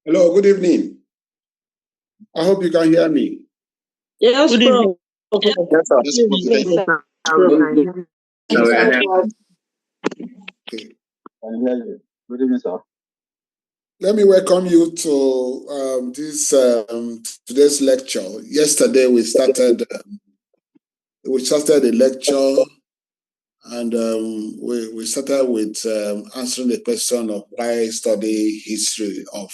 Hello, good evening. I hope you can hear me. Yes, Good bro. evening. Yes, sir. Yes, sir. Okay. Can hear you. Good evening, sir. Let me welcome you to this today's lecture. Yesterday we started a lecture, and we started with answering the question of why study history of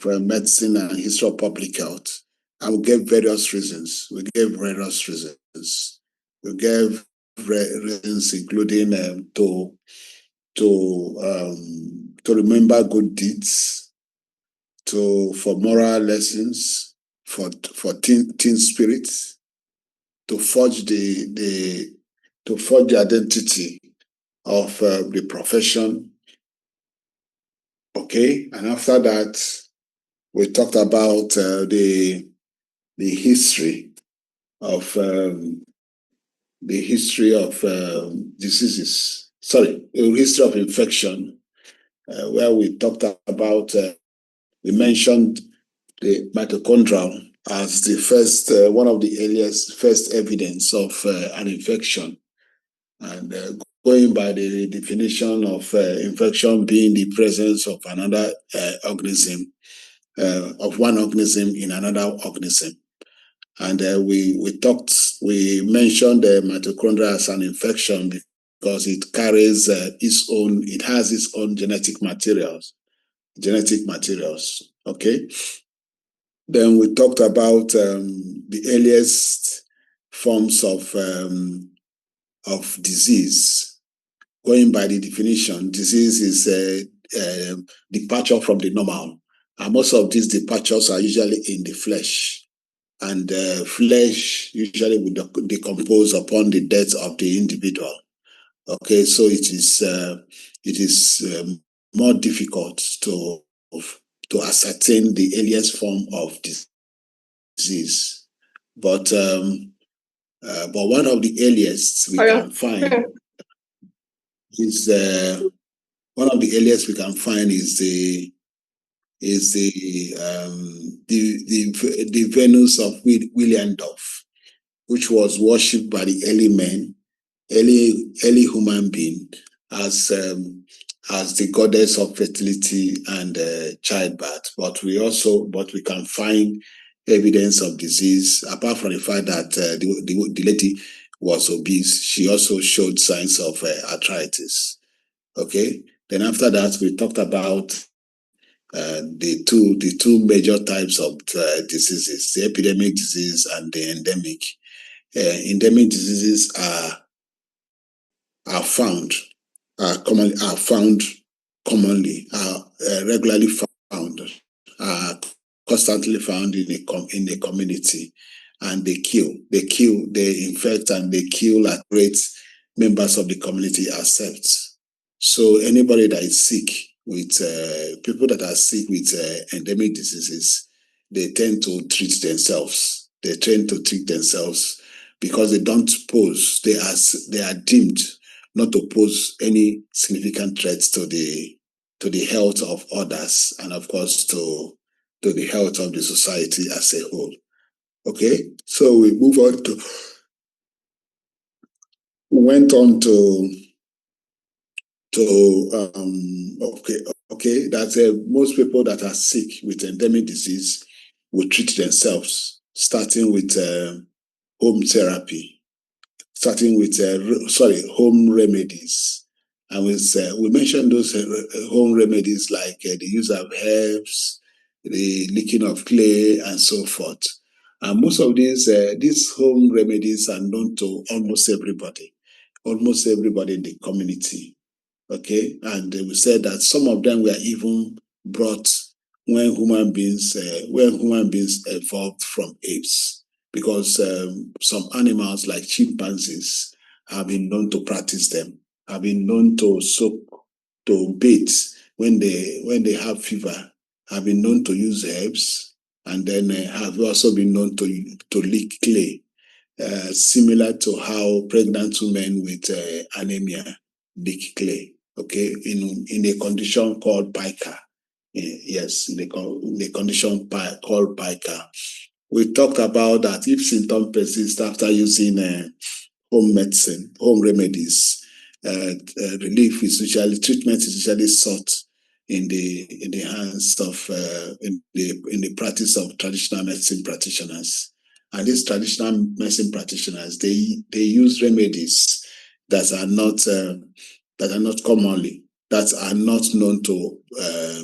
medicine and history of public health, and we gave various reasons. We gave reasons, including to remember good deeds, for moral lessons, for teen spirits, to forge the identity of the profession. Okay, and after that, we talked about the history of diseases. Sorry, the history of infection, where we talked about. We mentioned the mitochondrial as the first, one of the earliest first evidence of an infection, and going by the definition of infection being the presence of another organism, of one organism in another organism. And we mentioned the mitochondria as an infection because it carries it has its own genetic materials. Okay. Then we talked about the earliest forms of disease. Going by the definition, disease is a departure from the normal, and most of these departures are usually in the flesh, and flesh usually will decompose upon the death of the individual. Okay, so it is more difficult to ascertain the earliest form of disease, but one of the earliest we can find is the Venus of Willendorf, which was worshipped by the early men, early human being, as the goddess of fertility and childbirth. But we can find evidence of disease, apart from the fact that the lady was obese. She also showed signs of arthritis. Okay. Then after that, we talked about the two major types of diseases: the epidemic disease and the endemic. Endemic diseases are regularly found, are constantly found in a community, and they infect and they kill at rates members of the community accept. So anybody that is sick with people that are sick with endemic diseases, they tend to treat themselves. Because they don't pose. They are deemed not to pose any significant threats to the health of others, and of course to the health of the society as a whole. Okay, so we went on to that most people that are sick with endemic disease will treat themselves, starting with home therapy, home remedies. And we mentioned those home remedies like the use of herbs, the licking of clay, and so forth. And most of these home remedies are known to almost everybody in the community. Okay, and we said that some of them were even brought when human beings evolved from apes, because some animals like chimpanzees have been known to practice them, have been known to bathe when they have fever, have been known to use herbs, and then have also been known to lick clay, similar to how pregnant women with anemia lick clay. Okay, in a condition called pica. Yes, in the condition called pica. We talked about that if symptoms persist after using home medicine, home remedies, treatment is usually sought in the hands of in the practice of traditional medicine practitioners. And these traditional medicine practitioners, they use remedies that are not commonly, that are not known to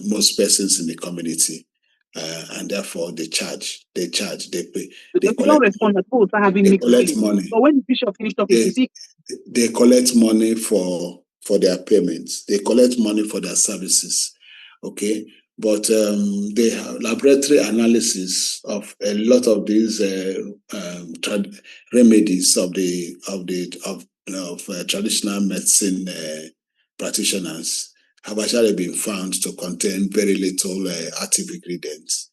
most persons in the community. And therefore they pay, they don't respond at all. I have been they collect money. But when the bishop finished talking, you see, They collect money for their payments. They collect money for their services. Okay, but the laboratory analysis of a lot of these remedies of traditional medicine practitioners have actually been found to contain very little active ingredients,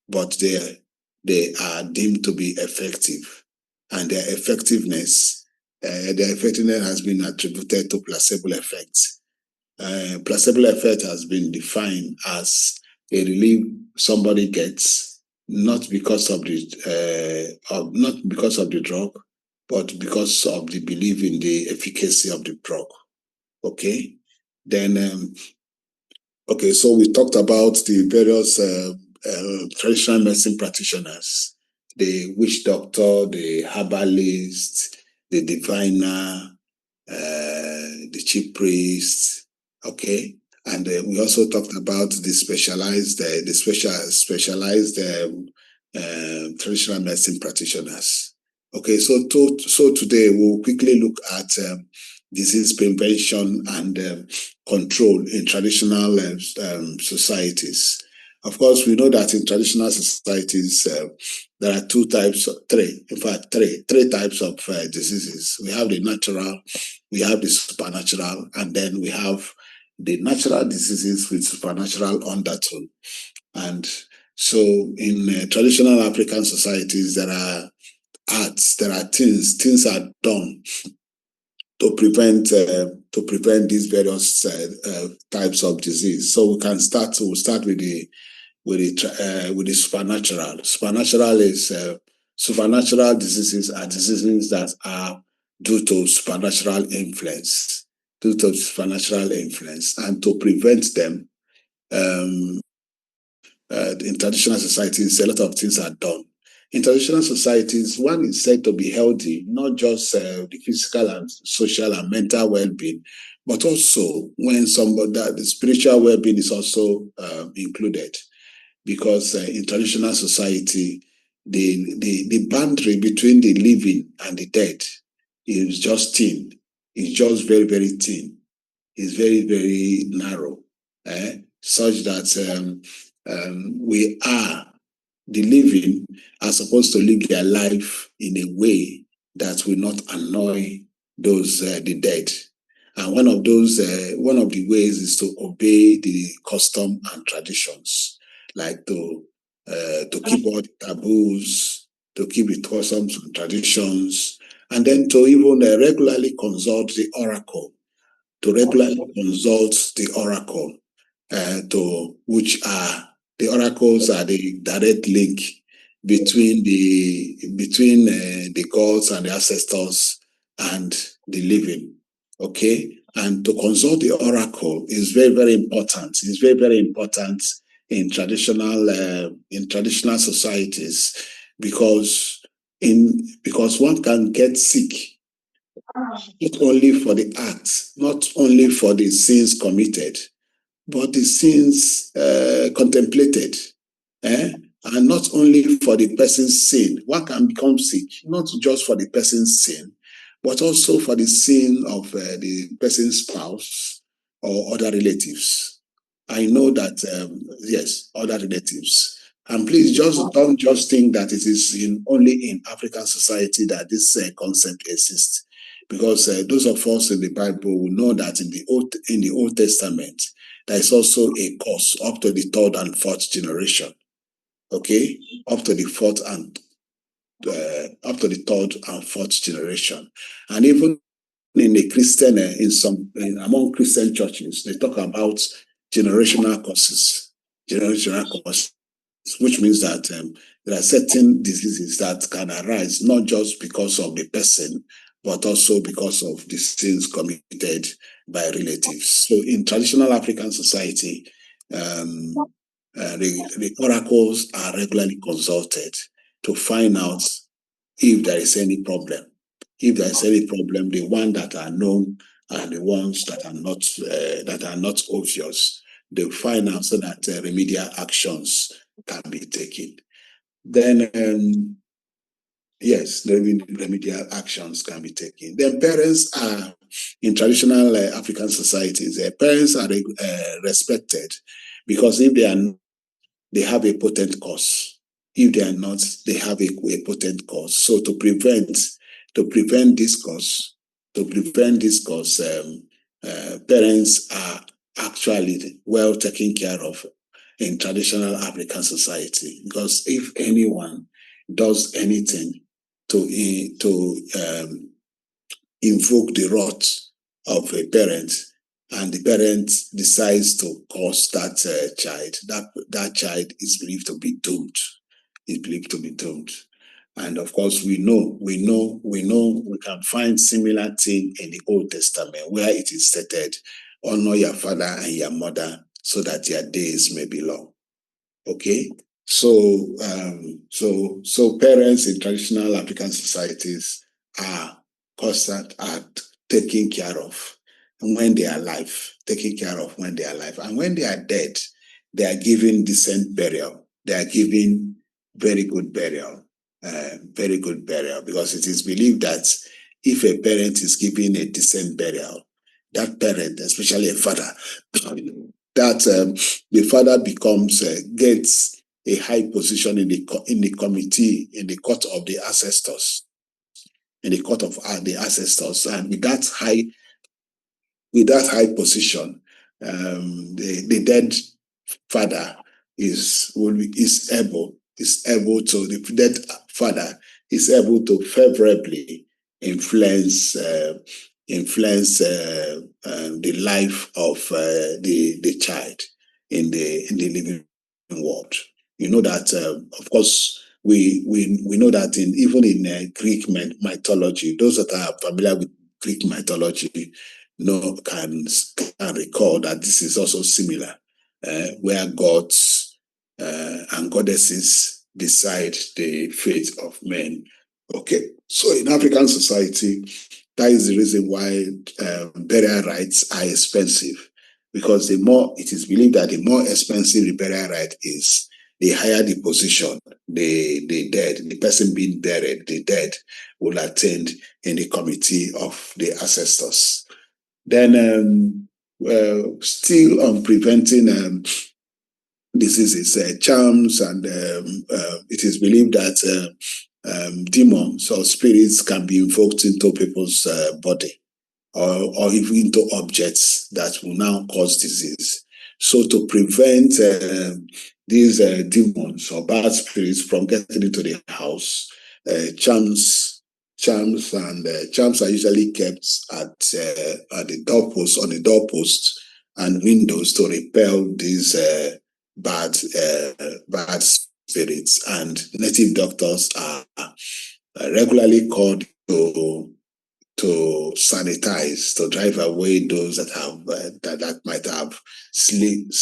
but they are deemed to be effective, and their effectiveness has been attributed to placebo effect. Placebo effect has been defined as a relief somebody gets not because of the drug, but because of the belief in the efficacy of the drug. Okay, then okay, so we talked about the various traditional medicine practitioners, the witch doctor, the herbalist, the diviner, the chief priest. Okay, and we also talked about the specialized traditional medicine practitioners. Okay, so today we'll quickly look at disease prevention and control in traditional societies. Of course, we know that in traditional societies, there are three types of diseases. We have the natural, we have the supernatural, and then we have the natural diseases with supernatural undertone. And so in traditional African societies, there are arts, there are things are done to prevent these various types of disease. So we'll start with the supernatural. Supernatural diseases are diseases that are due to supernatural influence, and to prevent them, in traditional societies, a lot of things are done. In traditional societies, one is said to be healthy, not just the physical and social and mental well-being, but also when the spiritual well-being is also included. Because in traditional society, the boundary between the living and the dead is just thin. It's just very, very thin. It's very, very narrow, such that the living are supposed to live their life in a way that will not annoy the dead. And one of the ways is to obey the custom and traditions, like to keep all the taboos, to keep the customs and traditions, and then to even regularly consult the oracle, to which are the oracles are the direct link between the gods and the ancestors and the living. Okay, and to consult the oracle is very, very important. It's very, very important in traditional societies, because one can get sick not only for the acts, not only for the sins committed, but the sins contemplated, and not only for the person's sin. One can become sick, not just for the person's sin, but also for the sin of the person's spouse or other relatives. I know that, yes, other relatives. And please don't just think that it is only in African society that this concept exists. Because those of us in the Bible will know that in the Old Testament, there is also a curse up to the third and fourth generation. Okay, up to the third and fourth generation, and even in the Christian, among Christian churches, they talk about generational causes, which means that there are certain diseases that can arise not just because of the person, but also because of the sins committed by relatives. So in traditional African society, the oracles are regularly consulted to find out if there is any problem. If there is any problem, the ones that are known and the ones that are not obvious, they find out so that remedial actions can be taken. Then, yes, the remedial actions can be taken. Then parents are, in traditional African societies, parents are respected because if they have a potent cause. If they are not, they have a potent cause. So to prevent this cause, parents are actually well taken care of in traditional African society, because if anyone does anything to invoke the wrath of a parent, and the parent decides to cause that child, that child is believed to be doomed. And of course, we can find similar thing in the Old Testament where it is stated, honor your father and your mother so that your days may be long. Okay? So parents in traditional African societies are constant at taking care of when they are alive, and when they are dead, they are given decent burial. They are given very good burial, because it is believed that if a parent is given a decent burial, that parent, especially a father, that the father gets a high position in the committee, in the court of the ancestors, and with that high position, the dead father the dead father is able to favorably influence the life of the child in the living world. You know that, of course, we know that even in Greek mythology, those that are familiar with Greek mythology can recall that this is also similar, where gods and goddesses decide the fate of men. Okay, so in African society, that is the reason why burial rites are expensive, because it is believed that the more expensive the burial rite is, the higher the position the person being buried, the dead, will attend in the committee of the ancestors. Then, still on preventing diseases, charms, and it is believed that demons or spirits can be invoked into people's body, or even into objects that will now cause disease. So to prevent these demons or bad spirits from getting into the house, charms are usually kept at the doorpost, on the doorpost and windows, to repel these bad spirits. And native doctors are regularly called to sanitize, to drive away those that have that might have sneaked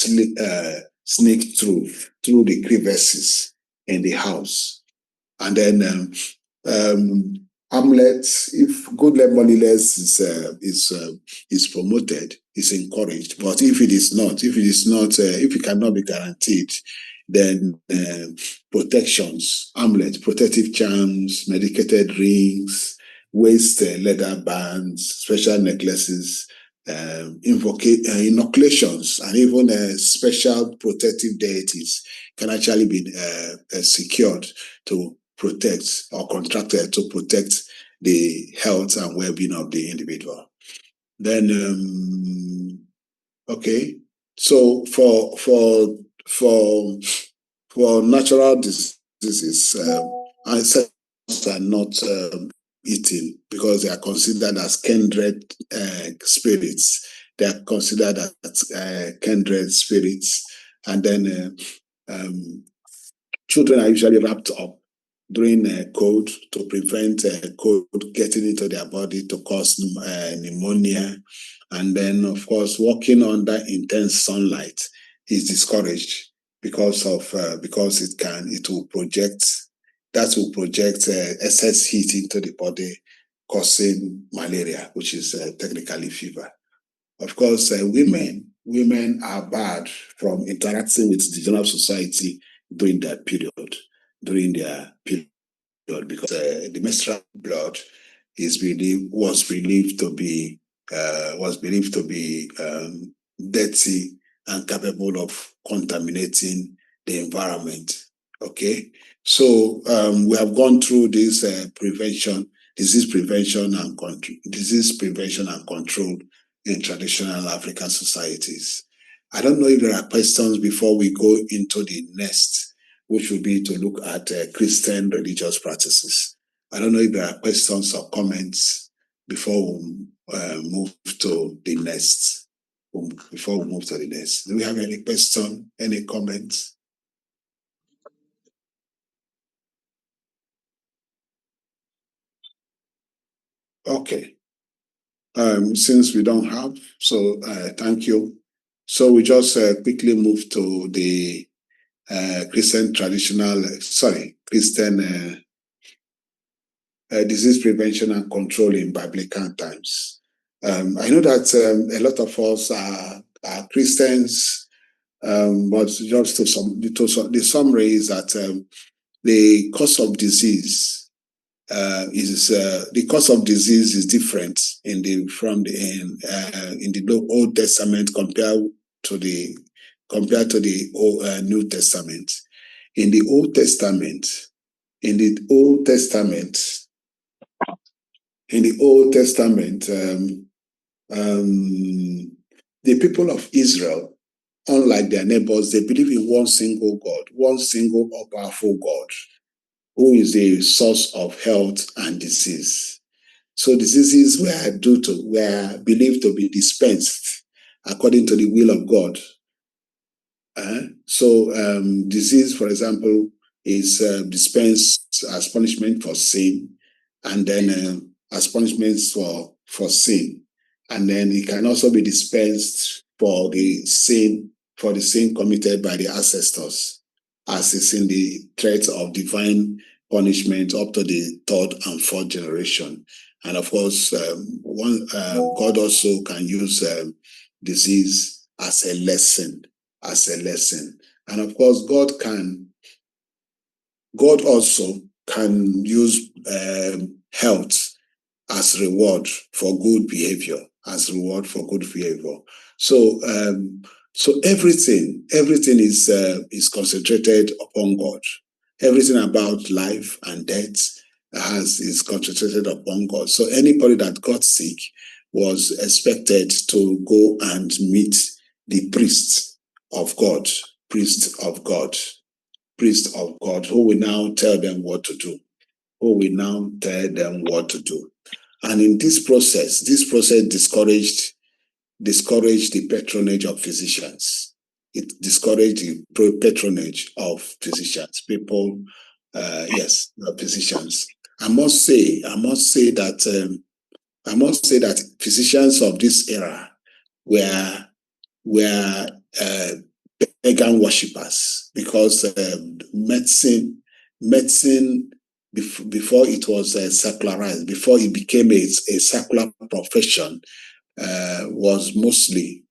through the crevices in the house. And then amulets, if good cleanliness is promoted, is encouraged. But if it cannot be guaranteed, then protections, amulets, protective charms, medicated rings, waist leather bands, special necklaces, inoculations, and even special protective deities can actually be secured to protect, or contracted to protect, the health and well-being of the individual. Then, okay, so for natural diseases, ancestors are not eaten because they are considered as kindred spirits. They are considered as kindred spirits. And then children are usually wrapped up during cold to prevent cold getting into their body to cause pneumonia. And then, of course, walking under intense sunlight is discouraged because it will project excess heat into the body, causing malaria, which is technically fever. Of course, women are barred from interacting with the general society during their period, because the menstrual blood was believed to be dirty and capable of contaminating the environment. Okay, so we have gone through this disease prevention and control in traditional African societies. I don't know if there are questions before we go into the next, which would be to look at Christian religious practices. I don't know if there are questions or comments before we move to the next. Do we have any question, any comments? Okay. Since we don't have, so thank you. So we just quickly move to the Christian disease prevention and control in biblical times. I know that a lot of us are Christians, but just the summary is that the cause of disease is different in the Old Testament compared to the New Testament. In the Old Testament, the people of Israel, unlike their neighbors, they believe in one single God, one single powerful God, who is the source of health and disease. So diseases were believed to be dispensed according to the will of God. Disease, for example, is dispensed as punishment for sin, and then as punishments for sin, and then it can also be dispensed for the sin committed by the ancestors, as is in the threat of divine punishment up to the third and fourth generation. And of course, God also can use disease as a lesson. And of course, God also can use health as reward for good behavior. So everything is concentrated upon God. Everything about life and death is concentrated upon God. So anybody that got sick was expected to go and meet the priest of God, who will now tell them what to do. And in this process discouraged the patronage of physicians. It discouraged the patronage of physicians. Physicians. I must say that physicians of this era were pagan worshippers, because medicine before it was secularized, before it became a secular profession, was religious.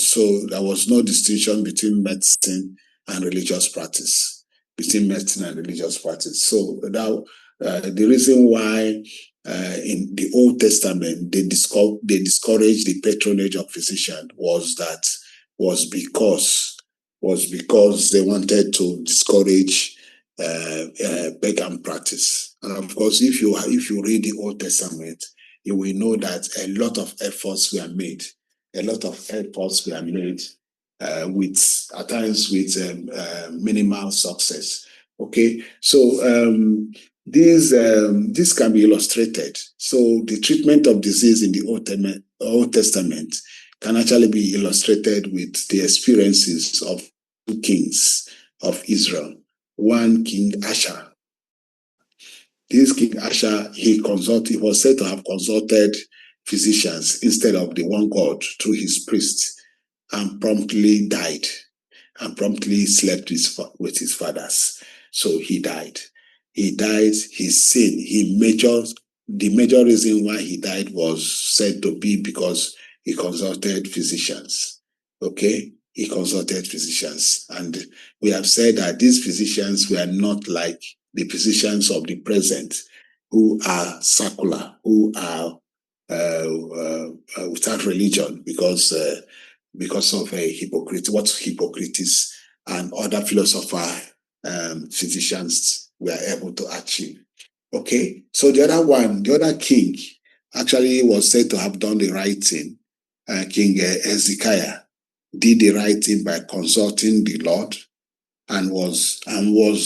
So there was no distinction between medicine and religious practice. So now the reason why in the Old Testament they discouraged the patronage of physicians was because they wanted to discourage pagan practice. And of course, if you read the Old Testament, you will know that a lot of efforts were made. At times with minimal success. Okay, so This can be illustrated. So the treatment of disease in the Old Testament can actually be illustrated with the experiences of two kings of Israel. One, King Asa. This King Asa, he was said to have consulted physicians instead of the one God through his priests, and promptly died, and promptly slept with his fathers. So he died. He died, his sin, the major reason why he died was said to be because he consulted physicians. Okay? He consulted physicians. And we have said that these physicians were not like the physicians of the present, who are secular, who are without religion, because of what Hippocrates and other physicians were able to achieve. Okay, so the other king, actually was said to have done the right thing. King Hezekiah did the right thing by consulting the Lord, and was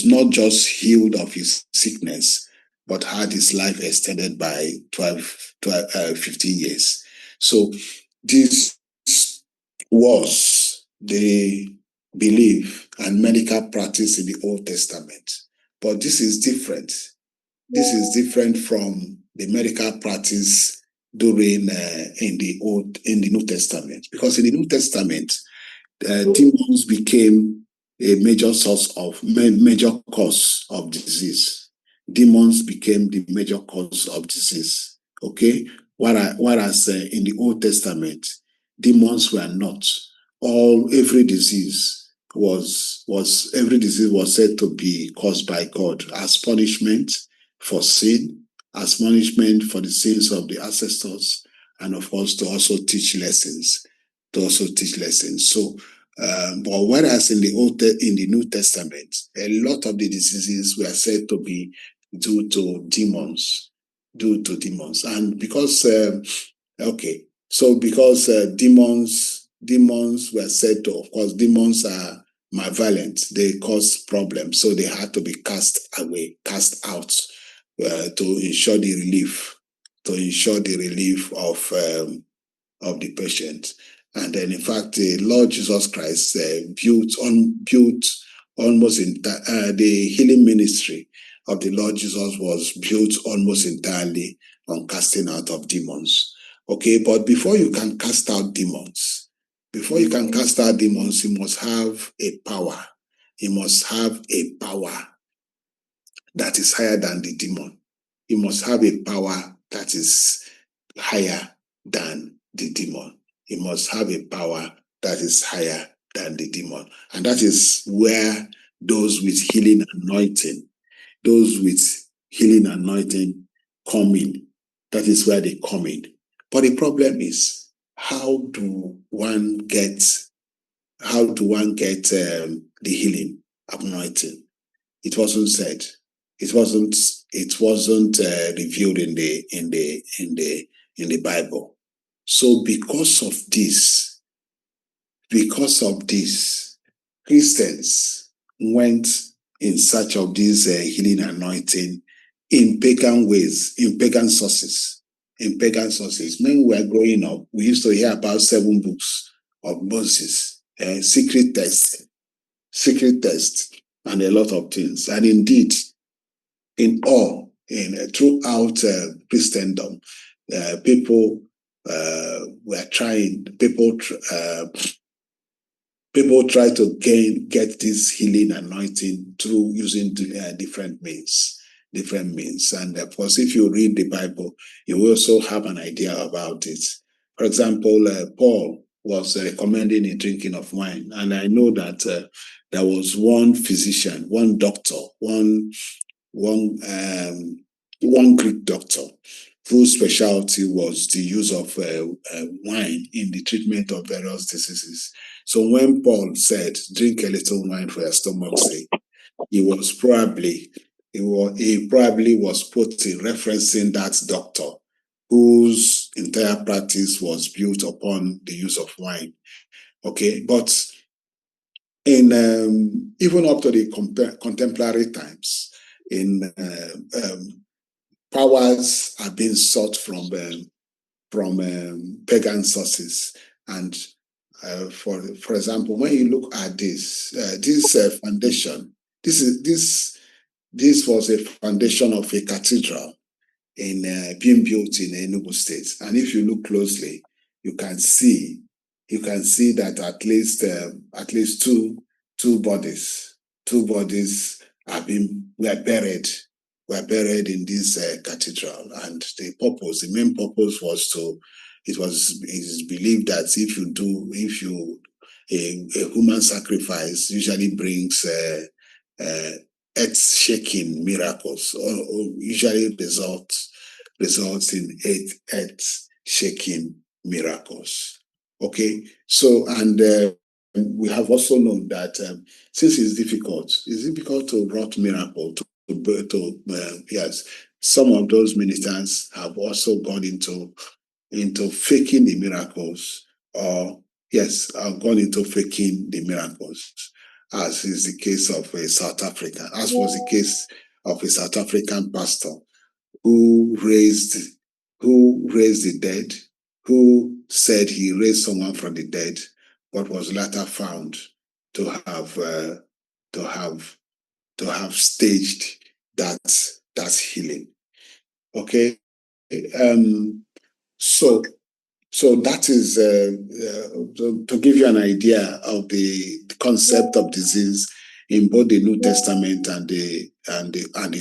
not just healed of his sickness, but had his life extended by 15 years. So this was the belief and medical practice in the Old Testament. But this is different. This is different from the medical practice during in the New Testament. Because in the New Testament, demons became a major cause of disease. Demons became the major cause of disease. Okay, whereas in the Old Testament, demons were not. Every disease was said to be caused by God as punishment for sin, as punishment for the sins of the ancestors, and of course to also teach lessons. So, but whereas in the New Testament, a lot of the diseases were said to be due to demons, and because demons were said to, of course, demons are malevolent. They cause problems, so they had to be cast out to ensure the relief of the patient. And then, in fact, the Lord Jesus Christ built almost the healing ministry of the Lord Jesus was built almost entirely on casting out of demons. Okay, but before you can cast out demons, you must have a power. You must have a power that is higher than the demon. You must have a power that is higher than the demon. You must have a power that is higher than the demon. And that is where those with healing anointing come in. That is where they come in. But the problem is, how do one get the healing anointing? It wasn't said. It wasn't revealed in the Bible. So because of this, Christians went in search of this healing anointing in pagan ways, in pagan sources. When we were growing up, we used to hear about 7 books of Moses, secret text, and a lot of things. And indeed, throughout Christendom, people try to get this healing anointing through using different means. And of course, if you read the Bible, you will also have an idea about it. For example, Paul was recommending the drinking of wine, and I know that there was one physician, one doctor, one Greek doctor whose specialty was the use of wine in the treatment of various diseases. So when Paul said, "Drink a little wine for your stomach's sake," he probably was quoting, referencing that doctor whose entire practice was built upon the use of wine. Okay, but in even up to the contemporary times, powers are being sought from pagan sources. And for example, when you look at this foundation, this was a foundation of a cathedral being built in Enugu State. And if you look closely, you can see that at least two bodies were buried in this cathedral. And the main purpose was it is believed that a human sacrifice usually brings earth-shaking miracles, or usually results in earth-shaking miracles. Okay, so and we have also known that since it's difficult to wrought miracle yes, some of those ministers have also gone into faking the miracles, or yes, have gone into faking the miracles, as is the case of South Africa, as was the case of a South African pastor who raised the dead, who said he raised someone from the dead, but was later found to have staged that healing. Okay, so that is to give you an idea of the concept of disease in both the New Testament and the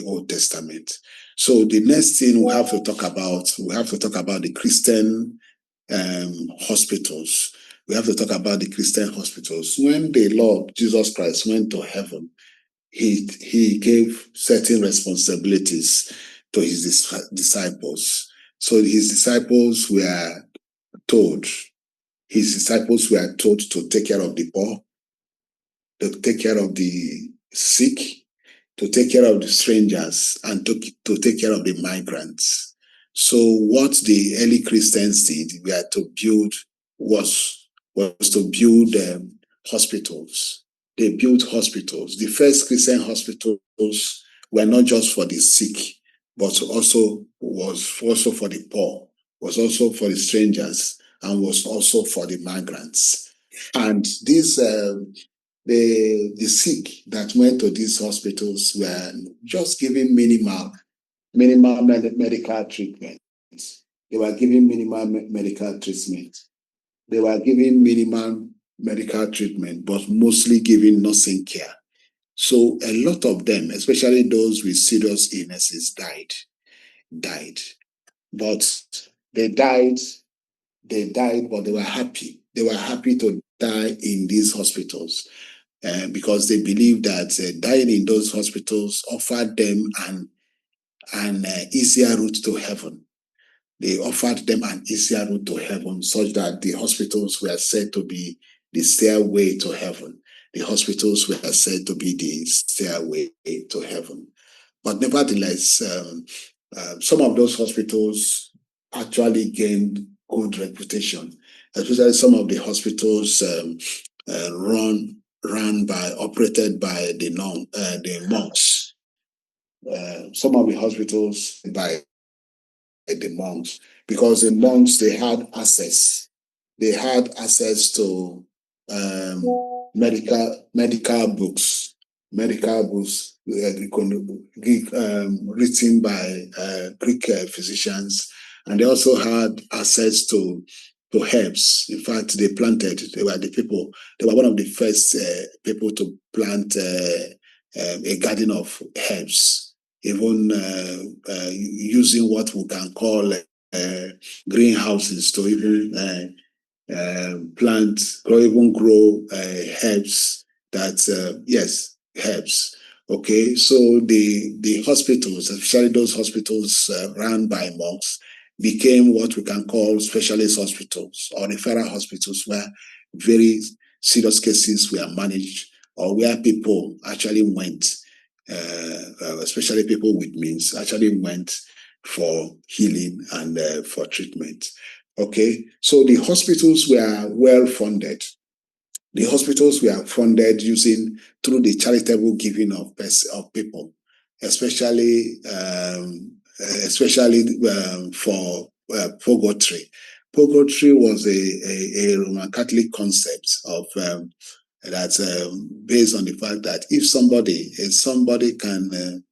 Old Testament. So the next thing we have to talk about the Christian hospitals. We have to talk about the Christian hospitals. When the Lord Jesus Christ went to heaven, he gave certain responsibilities to his disciples. So his disciples were told to take care of the poor, to take care of the sick, to take care of the strangers, and to take care of the migrants. So what the early Christians did was to build hospitals. They built hospitals. The first Christian hospitals were not just for the sick, but also for the poor, was also for the strangers, and was also for the migrants. And these the sick that went to these hospitals were just given minimal medical treatment. They were given minimal medical treatment. They were given minimal medical treatment, but mostly given nursing care. So a lot of them, especially those with serious illnesses, died. But they died, but they were happy. They were happy to die in these hospitals because they believed that dying in those hospitals offered them an easier route to heaven. They offered them an easier route to heaven, such that the hospitals were said to be the stairway to heaven. The hospitals were said to be the stairway to heaven. But nevertheless, some of those hospitals actually gained good reputation, especially some of the hospitals operated by the monks. Some of the hospitals by the monks, because the monks, they had access to medical books written by Greek physicians, and they also had access to herbs. In fact, they were one of the first people to plant a garden of herbs, even using what we can call greenhouses to even plant or even grow herbs. Herbs. Okay, so the hospitals, especially those hospitals run by monks, became what we can call specialist hospitals or referral hospitals, where very serious cases were managed, or where people actually went, especially people with means, actually went for healing and for treatment. Okay, so the hospitals were well funded. The hospitals were funded through the charitable giving of people. especially for purgatory. Purgatory was a Roman Catholic concept of that's based on the fact that if somebody can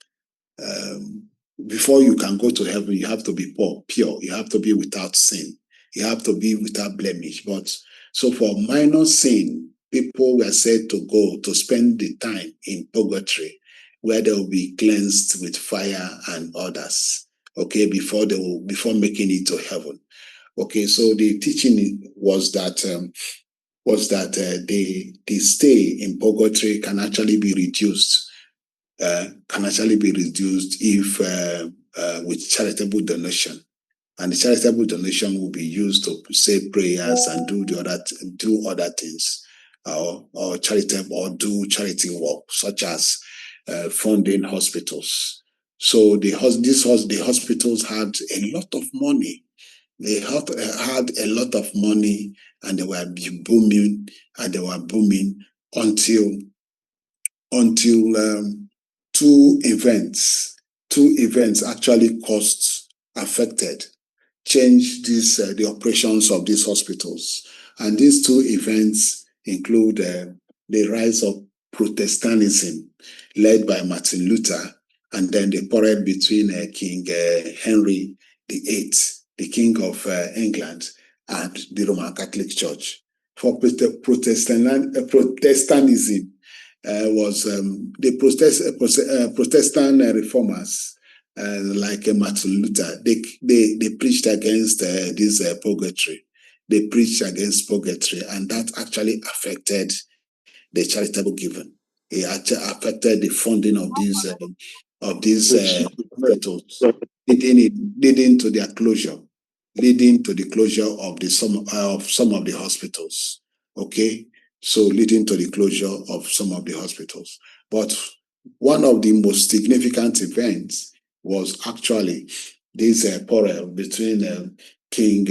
before you can go to heaven, you have to be pure. You have to be without sin. You have to be without blemish. But so for minor sin, people were said to go to spend the time in purgatory, where they will be cleansed with fire and others. Okay, before making it to heaven. Okay, so the teaching was that the stay in purgatory can actually be reduced. If with charitable donation, and the charitable donation will be used to say prayers and do other things, or charitable, or do charity work such as funding hospitals. So the hospitals had a lot of money. They had a lot of money, and they were booming, until two events actually changed the operations of these hospitals. And these two events include the rise of Protestantism, led by Martin Luther, and then the quarrel between King Henry VIII, the King of England, and the Roman Catholic Church. For Protestantism was the Protestant reformers, like Martin Luther. They preached against this purgatory. They preached against purgatory, and that actually affected the charitable giving. It actually affected the funding of these hospitals, leading to their closure, leading to the closure of some of the hospitals. Okay, so leading to the closure of some of the hospitals. But one of the most significant events was actually this quarrel between King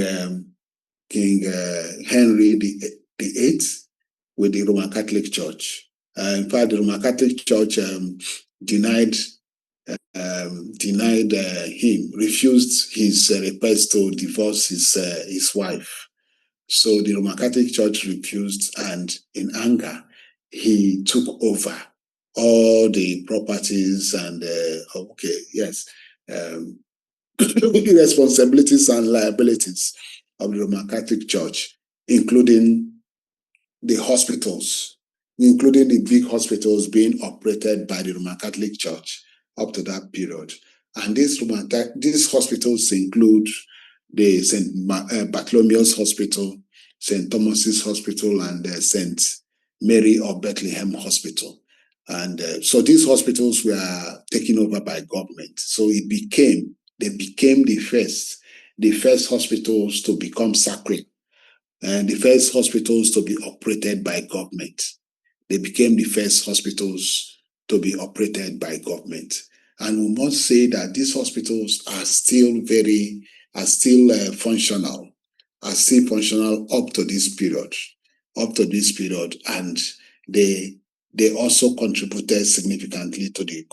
Henry VIII with the Roman Catholic Church. In fact, the Roman Catholic Church denied him, refused his request to divorce his wife. So the Roman Catholic Church refused, and in anger, he took over all the properties and the responsibilities and liabilities of the Roman Catholic Church, including the hospitals, including the big hospitals being operated by the Roman Catholic Church up to that period. And these hospitals include the St. Bartholomew's Hospital, St. Thomas's Hospital, and St. Mary of Bethlehem Hospital. And so these hospitals were taken over by government. So they became the first hospitals to become sacred, and the first hospitals to be operated by government. They became the first hospitals to be operated by government. And we must say that these hospitals are still functional up to this period. And they also contributed significantly to the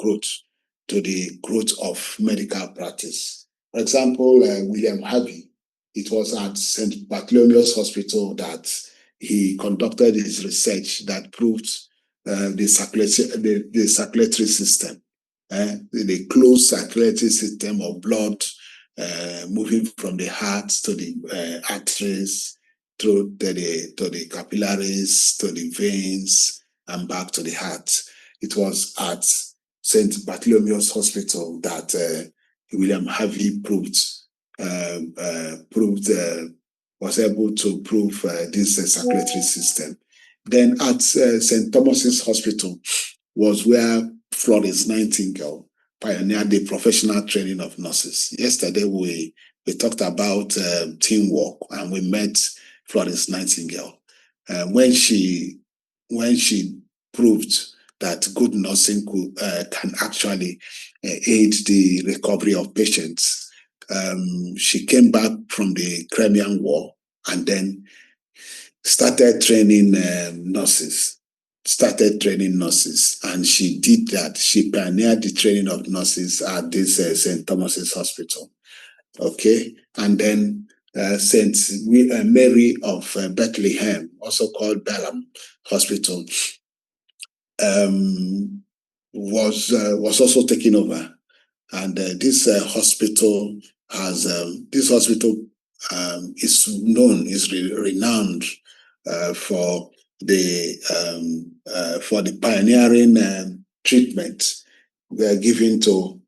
growth of medical practice. For example, William Harvey, it was at St. Bartholomew's Hospital that he conducted his research that proved the circulatory system, the closed circulatory system of blood moving from the heart to the arteries, through to the capillaries, to the veins, and back to the heart. It was at St. Bartholomew's Hospital that William Harvey was able to prove this circulatory system. Then at St. Thomas's Hospital was where Florence Nightingale pioneered the professional training of nurses. Yesterday we talked about teamwork, and we met Florence Nightingale when she proved that good nursing can actually aid the recovery of patients. She came back from the Crimean War and then started training nurses. started training nurses, and she did that. She pioneered the training of nurses at this St. Thomas's Hospital. Okay, and then St. Mary of Bethlehem, also called Balaam Hospital, was also taken over, and this hospital has is known, is renowned for the pioneering treatment given to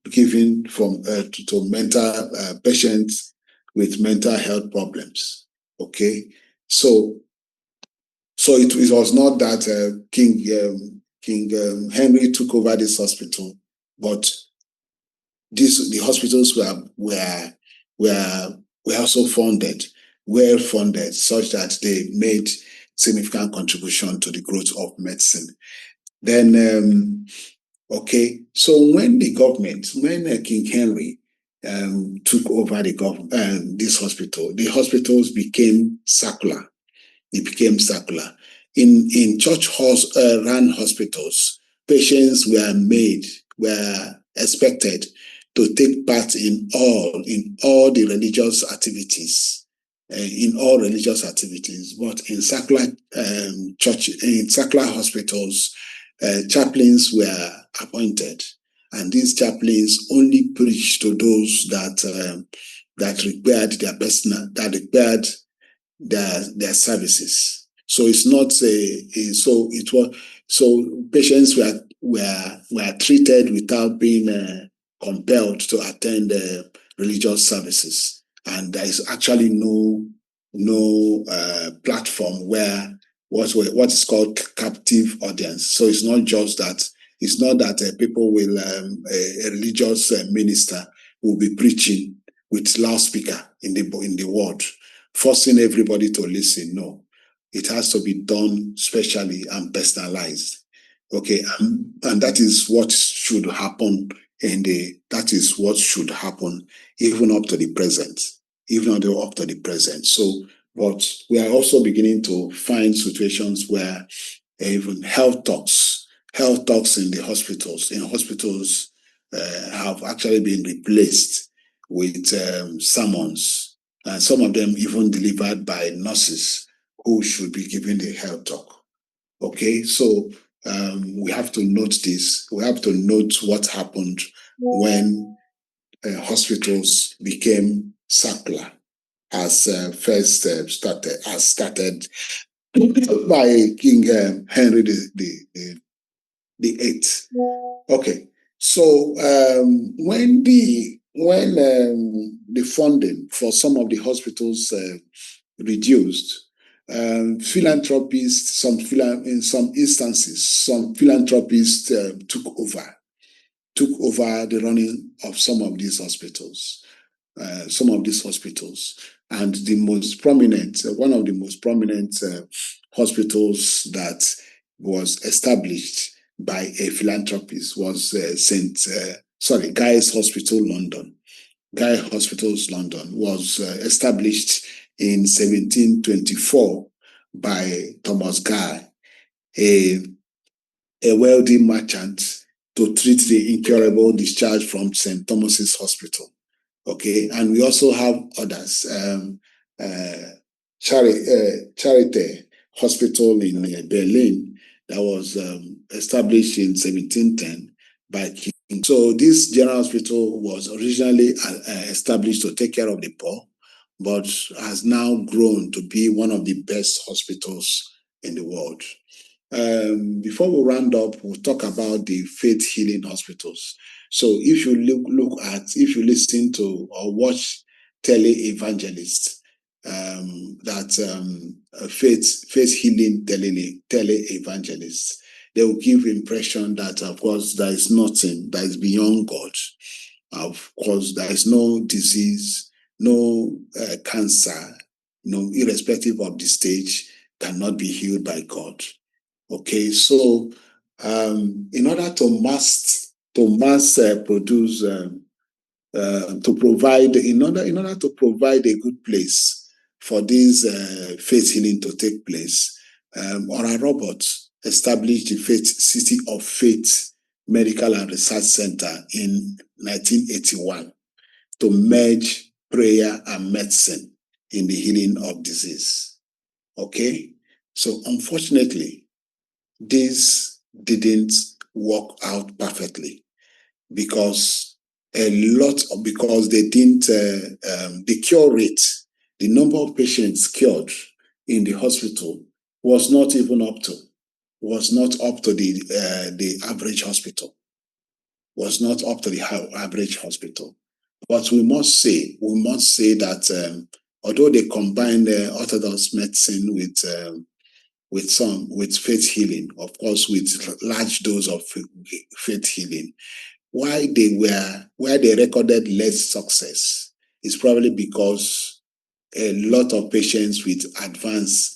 mental patients with mental health problems. Okay, so it was not that King Henry took over this hospital, but the hospitals were also well funded, such that they made significant contribution to the growth of medicine. Then, okay, so when King Henry took over this hospital, the hospitals became circular. It became circular. In church run hospitals, patients were expected to take part in all the religious activities, But in circular hospitals, chaplains were appointed, and these chaplains only preached to those that required their services. So it's not so patients were treated without being compelled to attend religious services, and there is actually no platform where what is called captive audience. So it's not that people will a religious minister will be preaching with loudspeaker in the ward, forcing everybody to listen. No, it has to be done specially and personalized. Okay, and that is what should happen even up to the present. So, but we are also beginning to find situations where even health talks in hospitals have actually been replaced with sermons, and some of them even delivered by nurses who should be giving the health talk. Okay, so we have to note this. We have to note what happened when hospitals became circular, as first started by King Henry the Eighth. Okay, so when the funding for some of the hospitals reduced, philanthropists, in some instances, some philanthropists took over the running of some of these hospitals. And the most prominent, one of the most prominent hospitals that was established by a philanthropist was Guy's Hospital, London. Guy Hospitals, London was established in 1724 by Thomas Guy, a wealthy merchant, to treat the incurable discharge from St. Thomas's Hospital. Okay, and we also have others. Charité Hospital in Berlin that was established in 1710 by King. So this general hospital was originally established to take care of the poor, but has now grown to be one of the best hospitals in the world. Before we round up, we'll talk about the faith healing hospitals. So if you listen to or watch tele-evangelists, faith healing tele-evangelists, they will give impression that, of course, there is nothing that is beyond God. Of course, there is no disease, no cancer, irrespective of the stage, cannot be healed by God. Okay, so in order to provide a good place for this faith healing to take place, Ora Roberts established the City of Faith Medical and Research Center in 1981 to merge prayer and medicine in the healing of disease. Okay? So unfortunately, this didn't work out perfectly because they didn't, the cure rate, the number of patients cured in the hospital was not up to the average hospital, But we must say that although they combined orthodox medicine with faith healing, of course, with large dose of faith healing, why they recorded less success is probably because a lot of patients with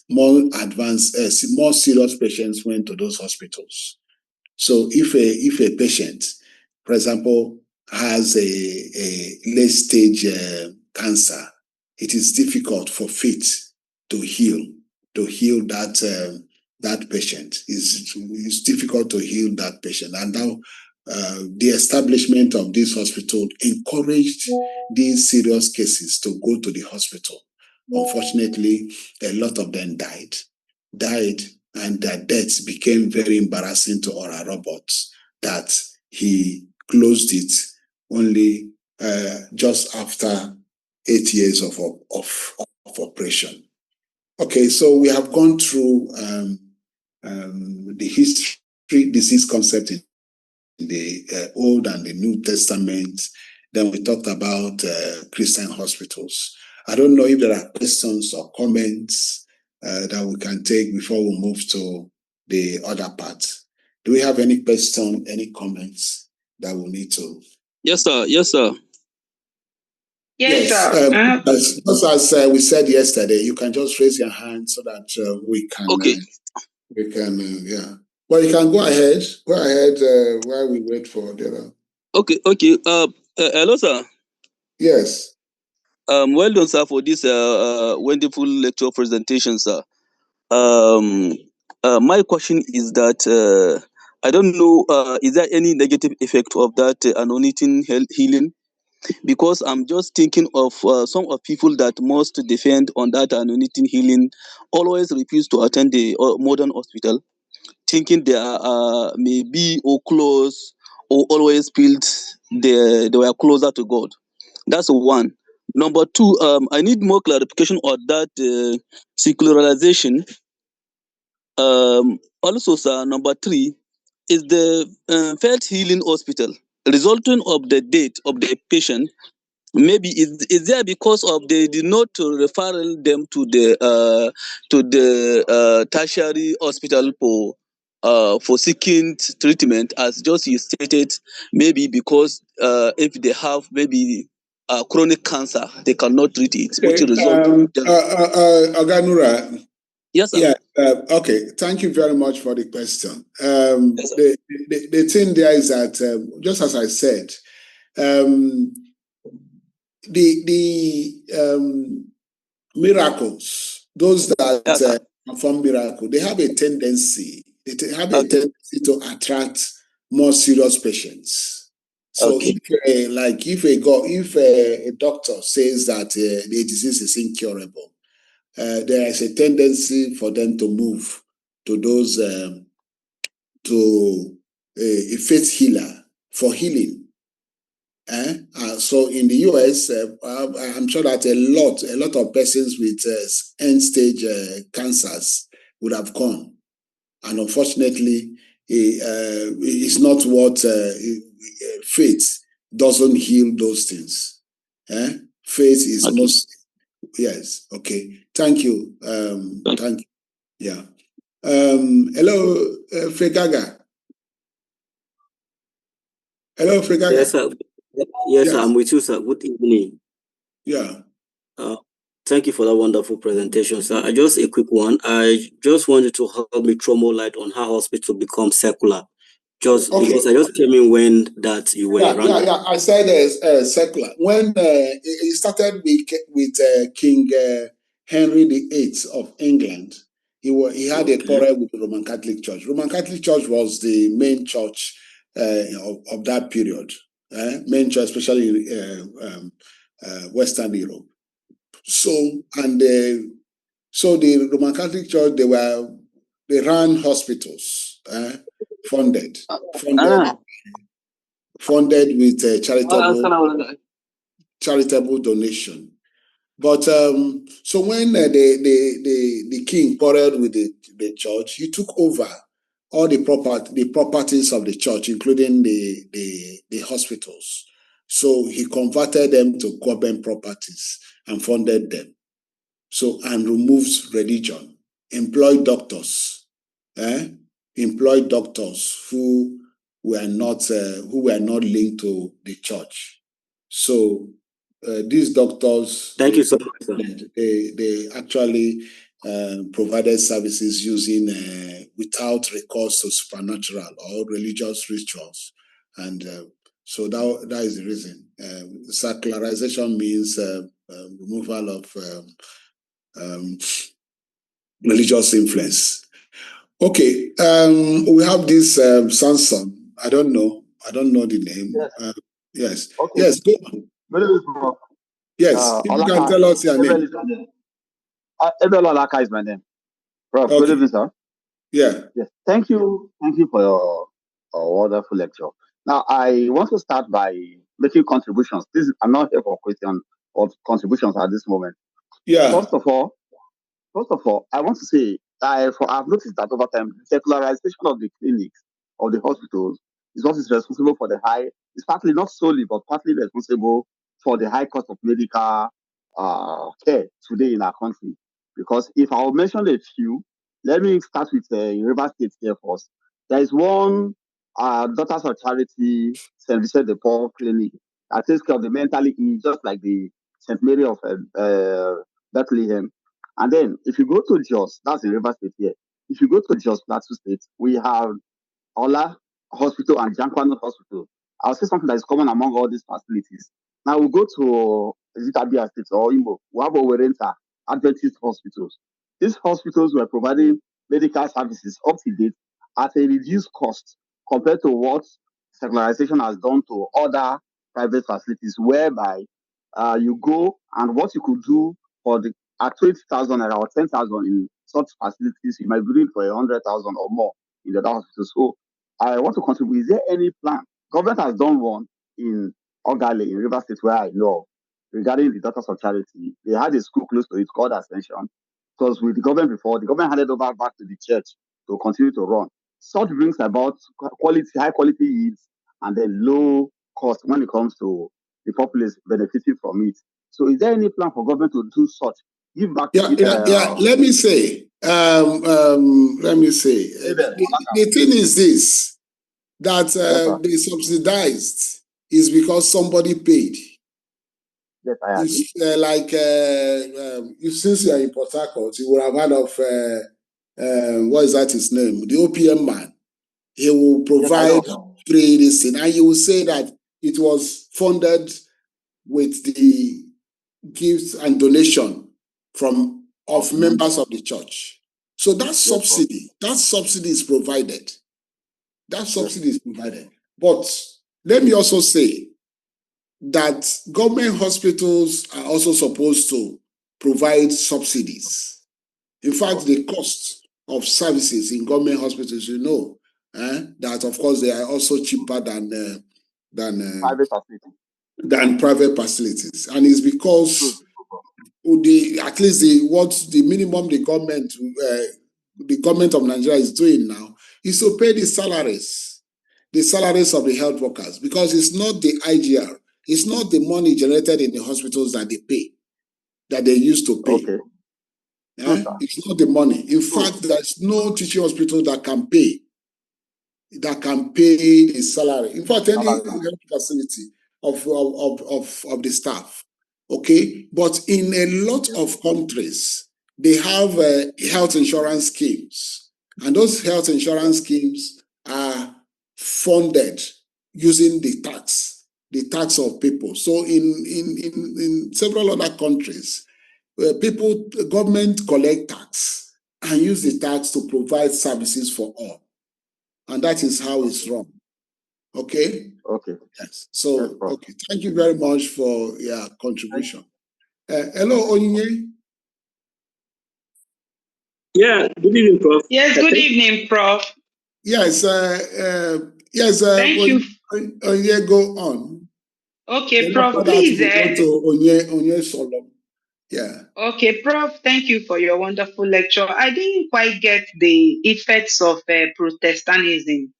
more serious patients went to those hospitals. So if a patient, for example, has a late stage cancer, it is difficult for faith to heal that patient. It's difficult to heal that patient. And now the establishment of this hospital encouraged these serious cases to go to the hospital. Unfortunately, a lot of them died, and their deaths became very embarrassing to Oral Roberts, that he closed it only just after 8 years of operation. Okay, so we have gone through the history, disease concept in the Old and the New Testament. Then we talked about Christian hospitals. I don't know if there are questions or comments that we can take before we move to the other part. Do we have any question, any comments that we need to? Yes, sir. Yes, sir. Yes, sir. As we said yesterday, you can just raise your hand so that we can. Okay. Yeah. Well, you can go ahead. Go ahead while we wait for the other. Okay. Hello, sir. Yes. Well done, sir, for this wonderful lecture presentation, sir. My question is that I don't know, is there any negative effect of that anointing healing? Because I'm just thinking of some of people that must defend on that anointing healing, always refuse to attend the modern hospital, thinking they are maybe or close or always felt they were closer to God. That's one. Number two, I need more clarification on that secularization. Also, sir, number three is the faith healing hospital resulting of the death of the patient. Maybe is there because of they did not refer them to the tertiary hospital for seeking treatment, as just you stated. Maybe because if they have maybe chronic cancer, they cannot treat it, which Okay. result. Oganura. Yes, sir. Yeah. Okay. Thank you very much for the question. Yes, sir. The thing there is that just as I said, the miracles, those that perform miracle, they have a tendency. Tendency to attract more serious patients. So if a doctor says that the disease is incurable, there is a tendency for them to move to those to a faith healer for healing. So in the US, I'm sure that a lot of persons with end-stage cancers would have gone, and unfortunately, it's not what faith doesn't heal those things. Faith is most. Yes. Okay. Thank you. Thank you. Yeah. Hello, Fregaga. Hello, Fregaga. Yes, sir. Yes, sir. I'm with you, sir. Good evening. Yeah. Thank you for that wonderful presentation, sir. Just a quick one. I just wanted to help me throw more light on how hospital become secular. Because I just came in when that you were around. Yeah. I said secular. When it started with King Henry VIII of England, he had a quarrel with the Roman Catholic Church. Roman Catholic Church was the main church of that period, main church, especially in Western Europe. So the Roman Catholic Church, they ran hospitals, funded with charitable donation. But so when the king quarreled with the church, he took over all the properties of the church, including the hospitals. So he converted them to government properties and funded them. So, and removed religion, employed doctors who were not linked to the church. So these doctors, thank you so much, sir. They actually provided services using without recourse to supernatural or religious rituals, and so that is the reason. Secularization means removal of religious influence. Okay, we have this Samson. I don't know the name. Yes. Yes. Okay. Yes. Go. Yes. If you can tell us your name. Ebel Olaka is my name. Prof, okay. Good evening, sir. Yeah. Yes. Thank you for your wonderful lecture. Now, I want to start by making contributions. I'm not here for question or contributions at this moment. Yeah. First of all, I want to say I've noticed that over time, the secularization of the clinics, of the hospitals, is what is responsible for it's partly, not solely, but partly responsible for the high cost of medical care today in our country. Because if I'll mention a few, let me start with River State here first. There is one Daughters of Charity St. Vincent de Paul clinic that takes care of the mentally ill, just like the St. Mary of Bethlehem. And then if you go to Jos, that's in River State here. If you go to Jos Plateau State, we have Ola Hospital and Jankwano Hospital. I'll say something that is common among all these facilities. Now we go to Zitabia State or Imo. We have Owerenta Adventist hospitals. These hospitals were providing medical services up to date at a reduced cost compared to what secularization has done to other private facilities, whereby you go and what you could do for at 20,000 or 10,000 in such facilities, you might be doing for 100,000 or more in the other hospitals. So I want to contribute. Is there any plan? Government has done one in Ogale, in River State, where I know, regarding the Daughters of Charity. They had a school close to it called Ascension. Because with the government before, the government handed over back to the church to continue to run. Such brings about high quality yields and then low cost when it comes to the populace benefiting from it. So is there any plan for government to do such? Give back Yeah. Let me say, the thing is this, that they subsidized is because somebody paid. Yes, I agree. It's since you are in Port Harcourt, you will have heard of what is that his name? The OPM man. He will provide free this thing, and you will say that it was funded with the gifts and donation of members of the church. So that subsidy is provided. That subsidy is provided. But let me also say that government hospitals are also supposed to provide subsidies. In fact, the cost of services in government hospitals, that of course they are also cheaper than private facilities, and it's because the minimum the government of Nigeria is doing now is to pay the salaries of the health workers, because it's not the IGR, it's not the money generated in the hospitals that they pay, that they used to pay. Okay. It's not the money. In fact, there's no teaching hospital that can pay the salary. In fact, any health facility of the staff. Okay, but in a lot of countries, they have health insurance schemes, and those health insurance schemes are funded using the tax of people. So in several other countries, government collect tax and use the tax to provide services for all. And that is how it's run. Okay? Okay. Yes. So, Yes, Prof. okay. Thank you very much for your contribution. Hello, Onyinye. Yeah, good evening, Prof. Yes, good evening, Prof. Yes, Thank you. Onyinye, go on. Okay, Then Prof, after please. that, we go to Onyinye Solom. Yeah. Okay, Prof, thank you for your wonderful lecture. I didn't quite get the effects of Protestantism.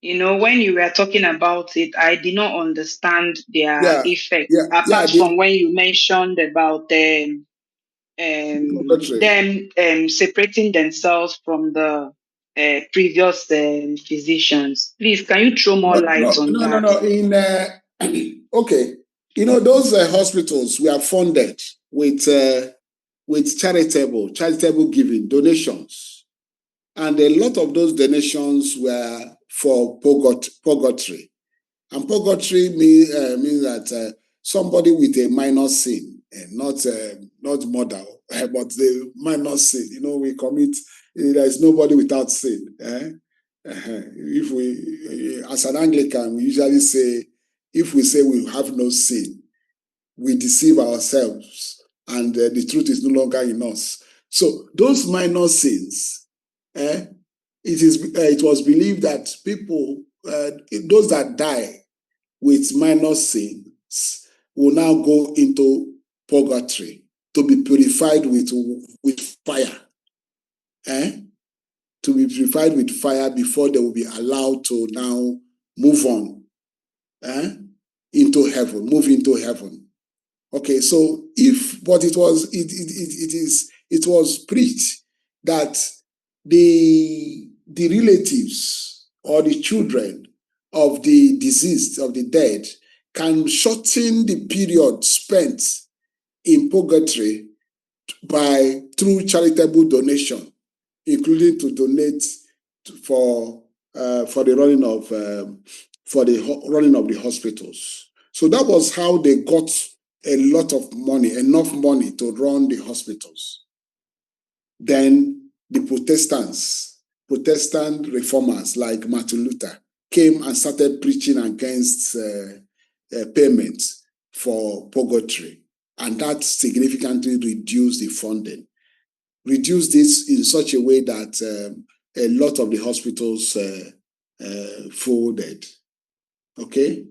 You know, when you were talking about it, I did not understand their effect, apart from when you mentioned about them separating themselves from the previous physicians. Please, can you throw more light on that? No. Okay. You know, those hospitals were funded with charitable giving, donations. And a lot of those donations were for purgatory. And purgatory means that somebody with a minor sin, not murder, but the minor sin. You know, we commit, there is nobody without sin. If we, as an Anglican, we usually say, if we say we have no sin, we deceive ourselves and the truth is no longer in us. So those minor sins, it was believed that people, those that die with minor sins, will now go into purgatory to be purified with fire. To be purified with fire before they will be allowed to now move on into heaven, move into heaven. Okay, so it was preached that the relatives or the children of the deceased, of the dead, can shorten the period spent in purgatory through charitable donation, including to donate for the running of the hospitals. So that was how they got a lot of money, enough money to run the hospitals. Then the Protestant reformers like Martin Luther came and started preaching against payment for purgatory. And that significantly reduced the funding. Reduced this in such a way that a lot of the hospitals folded. Okay?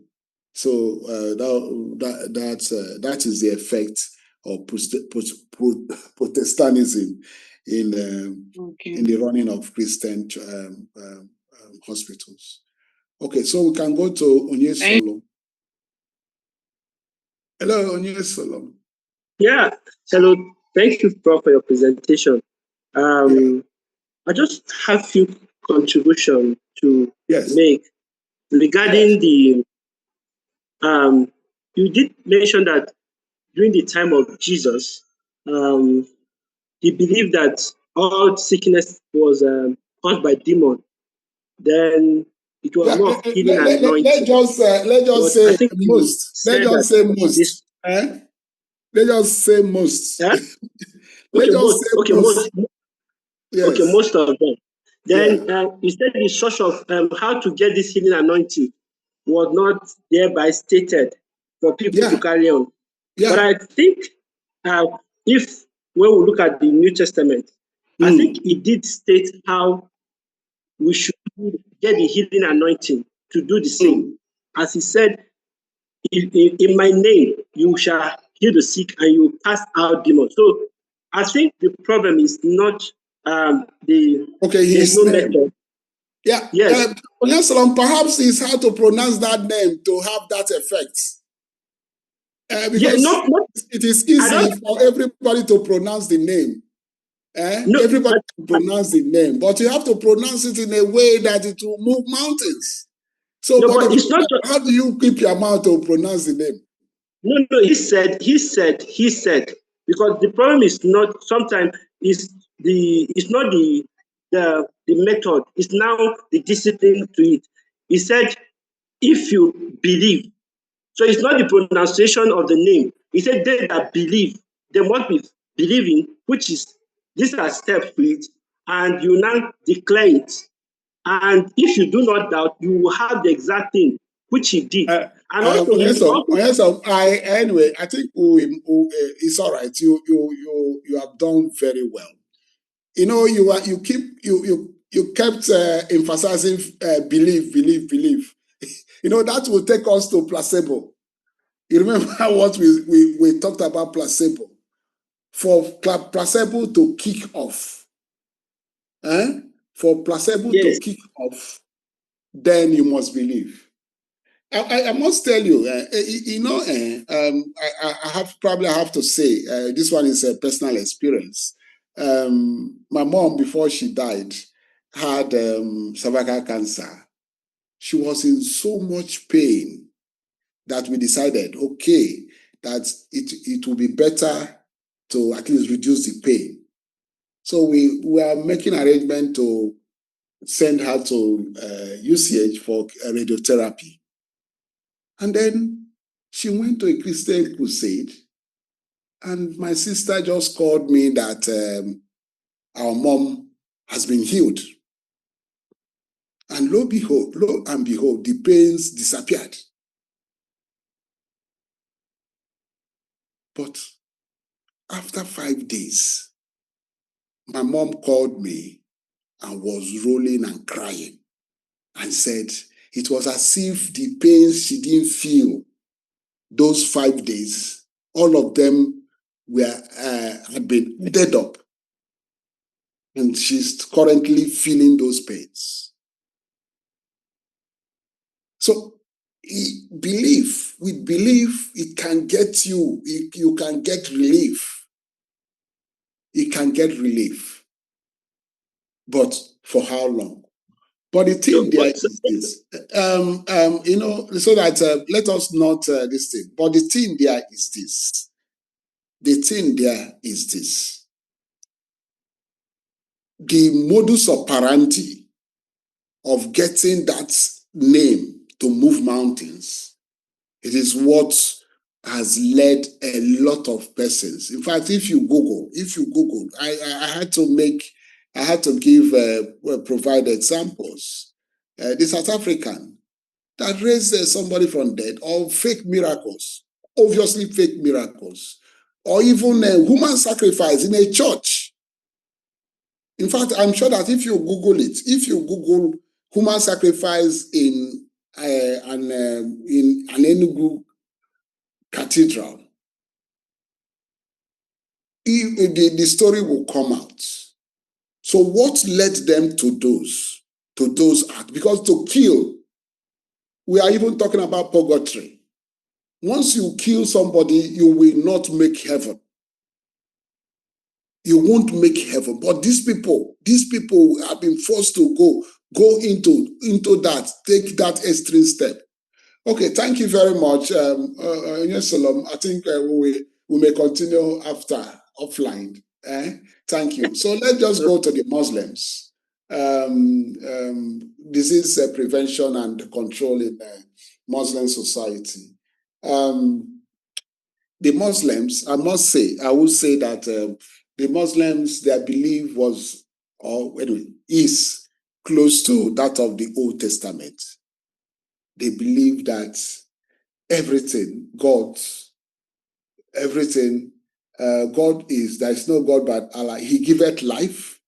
So that is the effect of Protestantism in the running of Christian hospitals. Okay, so we can go to Onyinye Solom. Hello, Onyinye Solom. Yeah, hello. Thank you, Prof, for your presentation. I just have a few contributions to make regarding the. You did mention that during the time of Jesus, he believed that all sickness was caused by demon. Then it was more of healing and anointing. Let's just say most. Let's just say most. Let's just say most. Okay, most. Yes. Okay, most of them. Then you said the source of how to get this healing anointing was not thereby stated for people to carry on. But I think if when we look at the New Testament, I think it did state how we should get the healing anointing to do the same. As he said, in my name, you shall heal the sick and you cast out demons. So I think the problem is not his name. Method. Yeah. Yes. Perhaps it's hard to pronounce that name to have that effect. Because it is easy for everybody to pronounce the name. Everybody can pronounce the name, but you have to pronounce it in a way that it will move mountains. So, how do you keep your mouth to pronounce the name? No, he said, because the problem is not sometimes it's not the method, it's now the discipline to it. He said, if you believe, so it's not the pronunciation of the name. He said they that believe, they must be believing, which is these are steps to it. and you now declare it. And if you do not doubt, you will have the exact thing which he did. And also, anyway, I think it's all right. You have done very well. You know, you kept emphasizing believe. You know, that will take us to placebo. You remember what we talked about placebo? For placebo to kick off, for placebo to kick off, then you must believe. I must tell you, you know, I have to say, this one is a personal experience. My mom, before she died, had cervical cancer. She was in so much pain that we decided, okay, that it will be better to at least reduce the pain. So we are making arrangement to send her to UCH for radiotherapy. And then she went to a Christian crusade, and my sister just called me that our mom has been healed. And lo and behold, the pains disappeared. But after 5 days, my mom called me and was rolling and crying and said it was as if the pains she didn't feel those 5 days, all of them had been dead up. And she's currently feeling those pains. So with belief, it can get you can get relief. It can get relief. But for how long? But the thing there is this, you know, so that let us not this thing. But the thing there is this. The thing there is this. The modus operandi of getting that name to move mountains, it is what has led a lot of persons. In fact, if you Google, I had to provide examples. The South African that raised somebody from dead, or fake miracles, obviously fake miracles, or even a human sacrifice in a church. In fact, I'm sure that if you Google human sacrifice in an Enugu cathedral, the story will come out. So what led them to those acts? Because to kill, we are even talking about purgatory. Once you kill somebody, you will not make heaven. You won't make heaven. But these people have been forced to go into that, take that extreme step. Okay, thank you very much, Salam. I think we may continue after offline. Thank you. So let's just go to the Muslims. Disease prevention and control in Muslim society. The Muslims, I will say that the Muslims, their belief is close to that of the Old Testament. They believe that everything, God is, there is no God but Allah. He giveth life,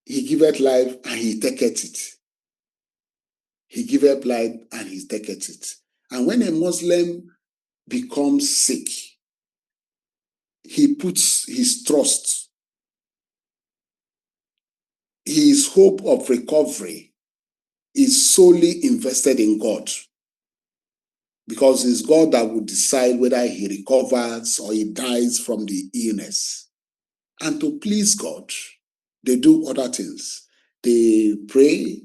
and he taketh it. He giveth life and he taketh it. And when a Muslim becomes sick, he puts his trust, his hope of recovery is solely invested in God. Because it's God that will decide whether he recovers or he dies from the illness. And to please God, they do other things. They pray,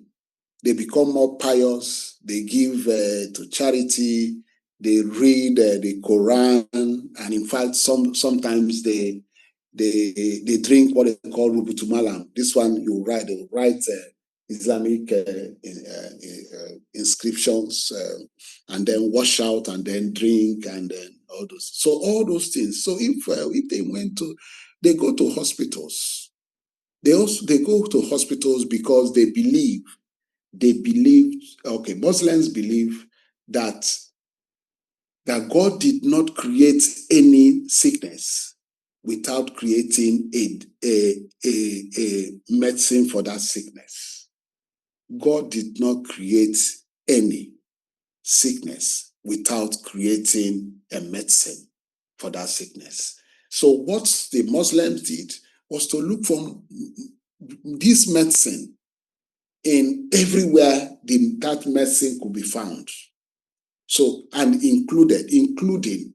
they become more pious, they give to charity, they read the Quran, and in fact, sometimes they drink what they call rubutu malam. This one they write Islamic inscriptions, and then wash out, and then drink, and then all those. So all those things. So if they go to hospitals, They go to hospitals because Muslims believe that God did not create any sickness without creating a medicine for that sickness. God did not create any sickness without creating a medicine for that sickness. So what the Muslims did was to look for this medicine in everywhere that medicine could be found. So, and including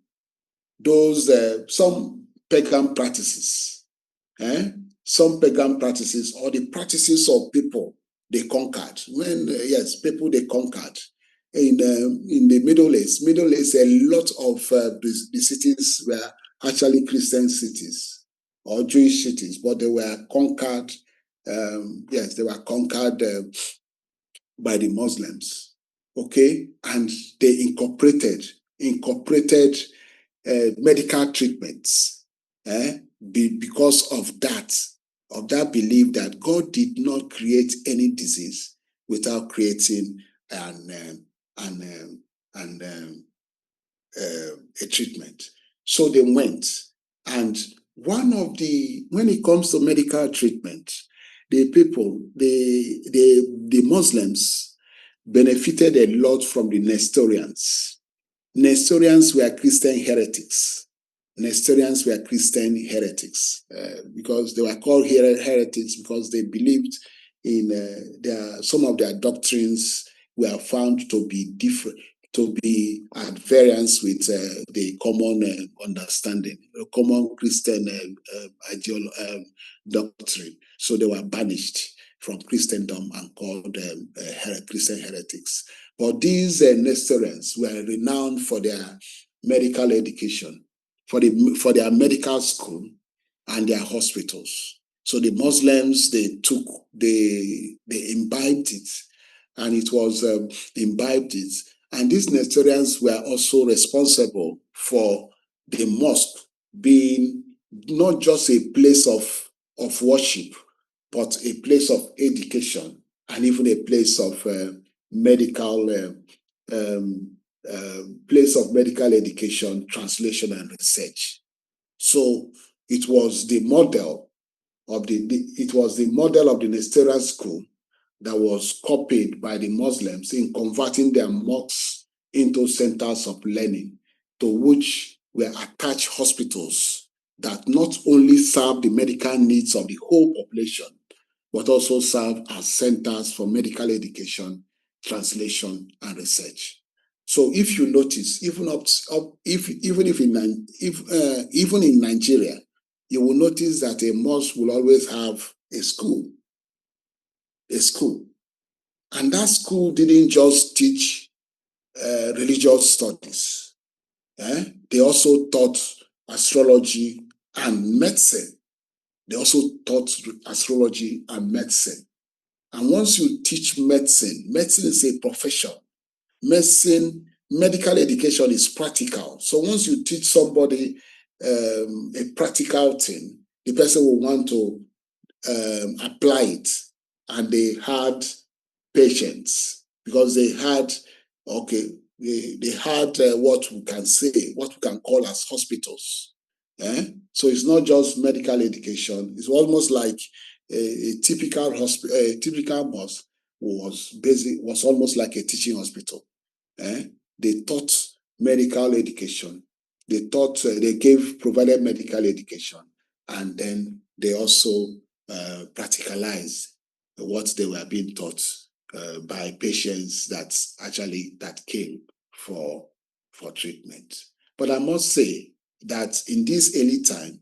those some pagan practices, some pagan practices, or the practices of people they conquered. People they conquered in the Middle East. Middle East, a lot of the cities were actually Christian cities or Jewish cities, but they were conquered. They were conquered by the Muslims. Okay, and they incorporated medical treatments because of that belief that God did not create any disease without creating a treatment. So they went, and when it comes to medical treatment, the Muslims benefited a lot from the Nestorians. Nestorians were Christian heretics. Because they were called heretics because they believed in some of their doctrines were found to be different, to be at variance with the common understanding, common Christian doctrine. So they were banished from Christendom and called Christian heretics. But these Nestorians were renowned for their medical education, for their medical school and their hospitals. So the Muslims, they imbibed it, and it was imbibed it. And these Nestorians were also responsible for the mosque being not just a place of worship, but a place of education and even a place of medical education, translation, and research. So it was the model of the Nestorian school that was copied by the Muslims in converting their mosques into centers of learning, to which were attached hospitals that not only serve the medical needs of the whole population, but also serve as centers for medical education, translation, and research. So if you notice, even in Nigeria, you will notice that a mosque will always have a school. And that school didn't just teach religious studies. They also taught astrology and medicine. And once you teach medicine is a profession. Medical education is practical. So once you teach somebody a practical thing, the person will want to apply it. And they had patients because they had what we can call as hospitals. So it's not just medical education. It's almost like a typical hospital. A typical mosque was almost like a teaching hospital. They taught medical education. They provided medical education, and then they also practicalized what they were being taught by patients that came for treatment. But I must say that in this early time,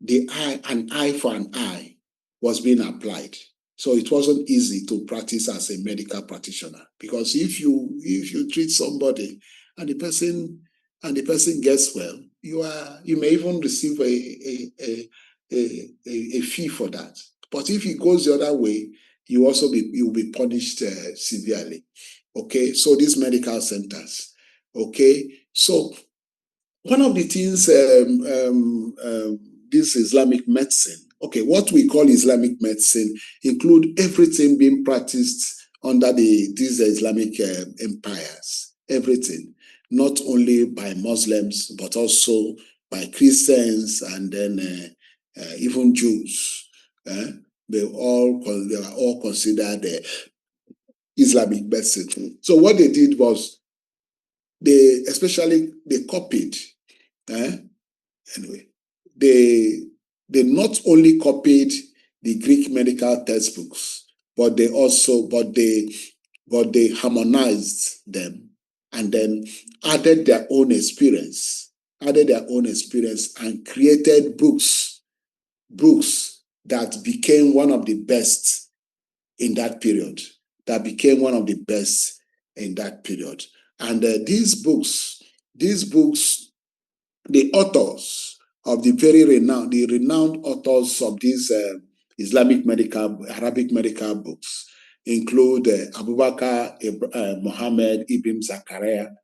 an eye for an eye was being applied. So it wasn't easy to practice as a medical practitioner, because if you treat somebody and the person gets well, you may even receive a fee for that. But if it goes the other way, you'll be punished severely. Okay, so these medical centers. Okay, so one of the things this Islamic medicine okay, what we call Islamic medicine include everything being practiced under these Islamic empires, everything, not only by Muslims, but also by Christians and then even Jews. They were all considered Islamic medicine. So what they did was they copied. Anyway, they not only copied the Greek medical textbooks, but they harmonized them and then added their own experience and created books that became one of the best in that period. And these books, the authors of the renowned authors of these Arabic medical books include Abubakar Muhammad Ibn Zakaria,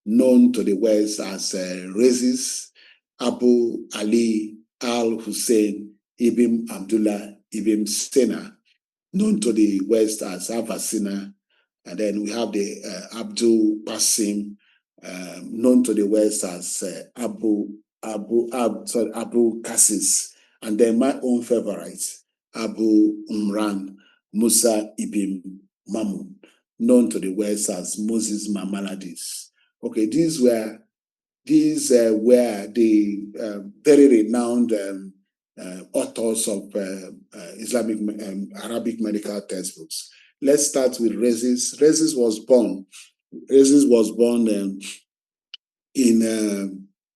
known to the West as Rhazes, Abu Ali al-Hussein Ibn Abdullah Ibn Sina, known to the West as Avicenna, and then we have the Abdul Qasim, known to the West as Abu Qasis, and then my own favorite, Abu Umran Musa ibn Mamun, known to the West as Moses Maimonides. Okay, these were the very renowned authors of Islamic Arabic medical textbooks. Let's start with Rhazes. Rhazes was born in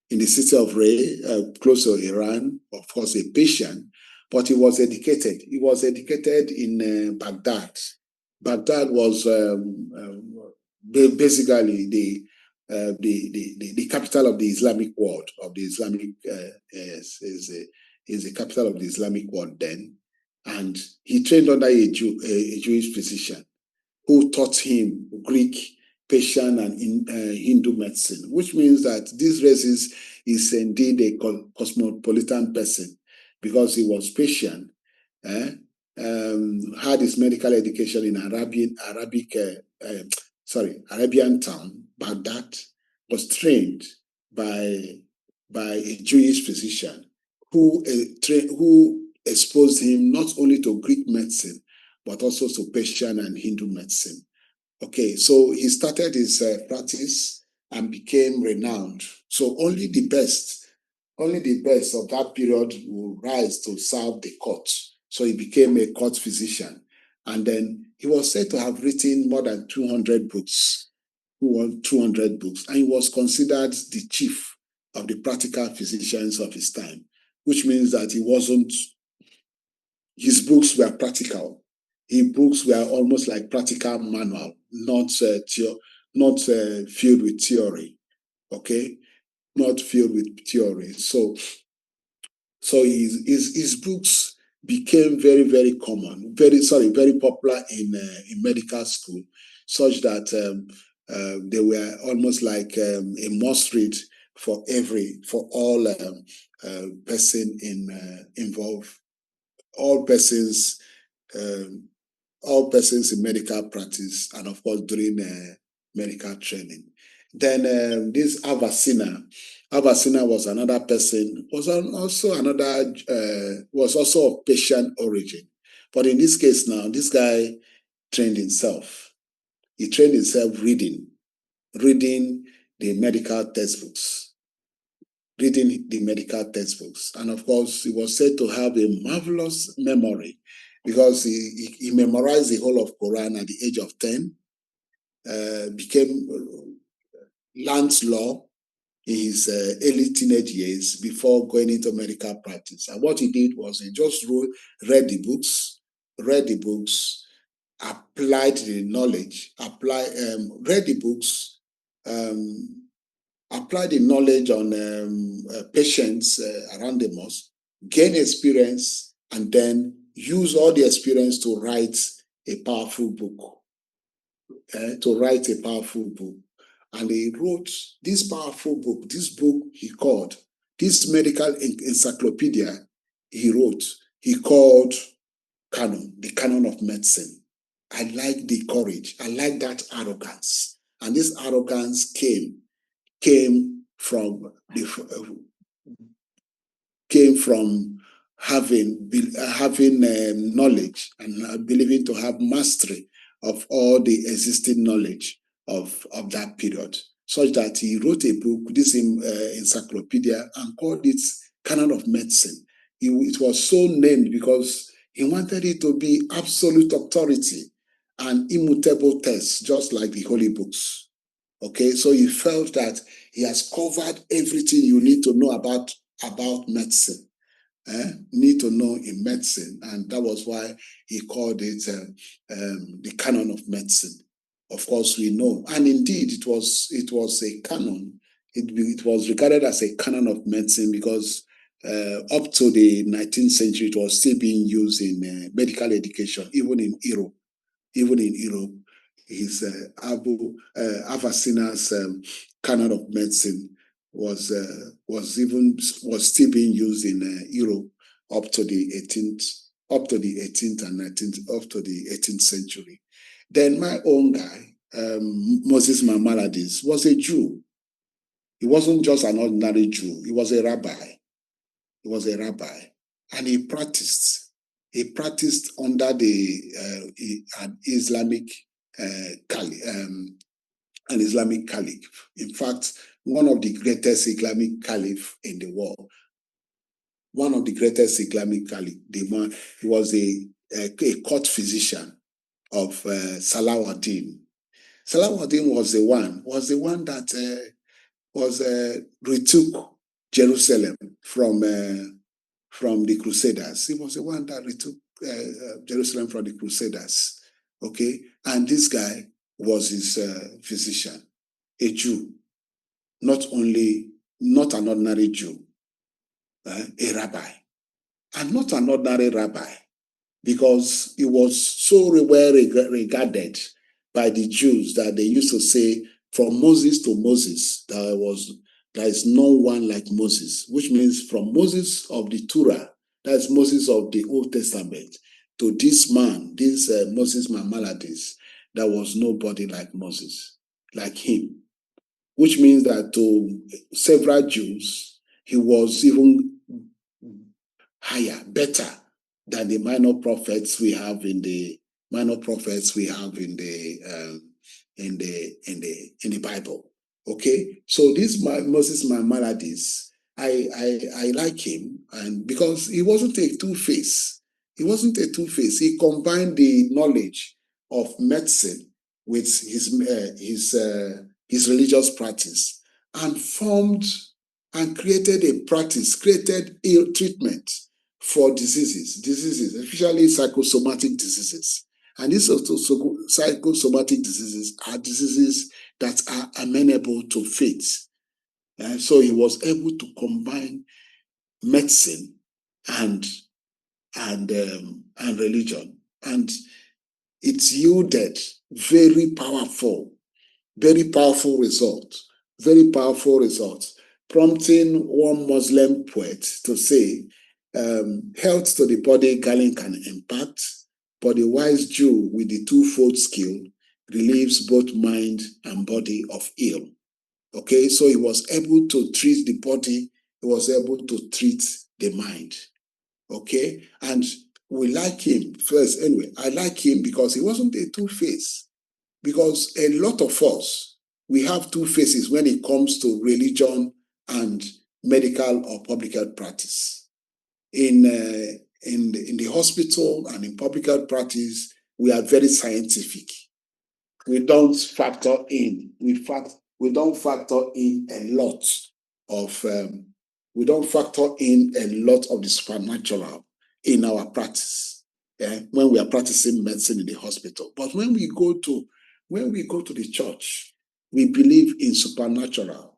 the city of Ray, close to Iran, of course, a Persian, but he was educated. He was educated in Baghdad. Baghdad was basically the capital of the Islamic world. Is the capital of the Islamic world then, and he trained under a Jewish physician who taught him Greek, Persian, and Hindu medicine, which means that this Rhazes is indeed a cosmopolitan person because he was Persian, had his medical education in Arabian town, Baghdad, was trained by a Jewish physician who exposed him not only to Greek medicine, but also to Persian and Hindu medicine. Okay, so he started his practice and became renowned. So only the best of that period will rise to serve the court. So he became a court physician. And then he was said to have written more than 200 books. And he was considered the chief of the practical physicians of his time, which means that his books were practical. His books were almost like practical manual, not filled with theory. Okay, not filled with theory. So his books became very, very common, very popular in medical school, such that they were almost like a must read for all person involved, all persons in medical practice, and of course during medical training. Then this Avicenna was another person, was also of Persian origin. But in this case now, this guy trained himself. He trained himself reading the medical textbooks. And of course, he was said to have a marvelous memory because he memorized the whole of Quran at the age of 10, learned law in his early teenage years before going into medical practice. And what he did was he just read the books, applied the knowledge, read the books, apply the knowledge on patients around the mosque, gain experience, and then use all the experience to write a powerful book. And he wrote this powerful book. This book he called, this medical encyclopedia he wrote he called canon, the canon of medicine. I like the courage. I like that arrogance. And this arrogance came from having knowledge and believing to have mastery of all the existing knowledge of that period, such that he wrote a book, this encyclopedia, and called it Canon of Medicine. It was so named because he wanted it to be absolute authority and immutable text, just like the holy books. Okay, so he felt that he has covered everything you need to know about medicine. Need to know in medicine, and that was why he called it the canon of medicine. Of course, we know, and indeed, it was a canon. It was regarded as a canon of medicine because up to the 19th century, it was still being used in medical education, even in Europe. His Avicenna's canon of medicine was still being used in Europe up to the 18th and 19th, up to the 18th century. Then my own guy, Moses Maimonides, was a Jew. He wasn't just an ordinary Jew. He was a rabbi. And he practiced under an Islamic caliph. In fact, one of the greatest Islamic caliph in the world. The man, he was a court physician of Salahuddin. Salahuddin was the one that retook Jerusalem from the Crusaders. He was the one that retook Jerusalem from the Crusaders. Okay, and this guy was his physician, a Jew, not an ordinary Jew, a rabbi, and not an ordinary rabbi, because he was so well regarded by the Jews that they used to say, from Moses to Moses, there is no one like Moses, which means from Moses of the Torah, that's Moses of the Old Testament, to this man, Moses Maimonides, there was nobody like Moses, like him. Which means that to several Jews, he was even higher, better than the minor prophets we have in the Bible. Okay, so this Moses Maimonides, I like him, and because he wasn't a two-face. He combined the knowledge of medicine with his religious practice, and formed and created a practice, created ill treatment for diseases, especially psychosomatic diseases. And these psychosomatic diseases are diseases that are amenable to faith. And so he was able to combine medicine and religion, and it yielded very powerful results, prompting one Muslim poet to say, health to the body Galen can impart, but the wise Jew with the twofold skill relieves both mind and body of ill. Okay, so he was able to treat the body, he was able to treat the mind. Okay, and we like him first. Anyway, I like him because he wasn't a two-face. Because a lot of us, we have two faces when it comes to religion and medical or public health practice. In the hospital and in public health practice, we are very scientific. We don't factor in. We don't factor in a lot of. We don't factor in a lot of the supernatural in our practice when we are practicing medicine in the hospital. But when we go to the church, we believe in supernatural.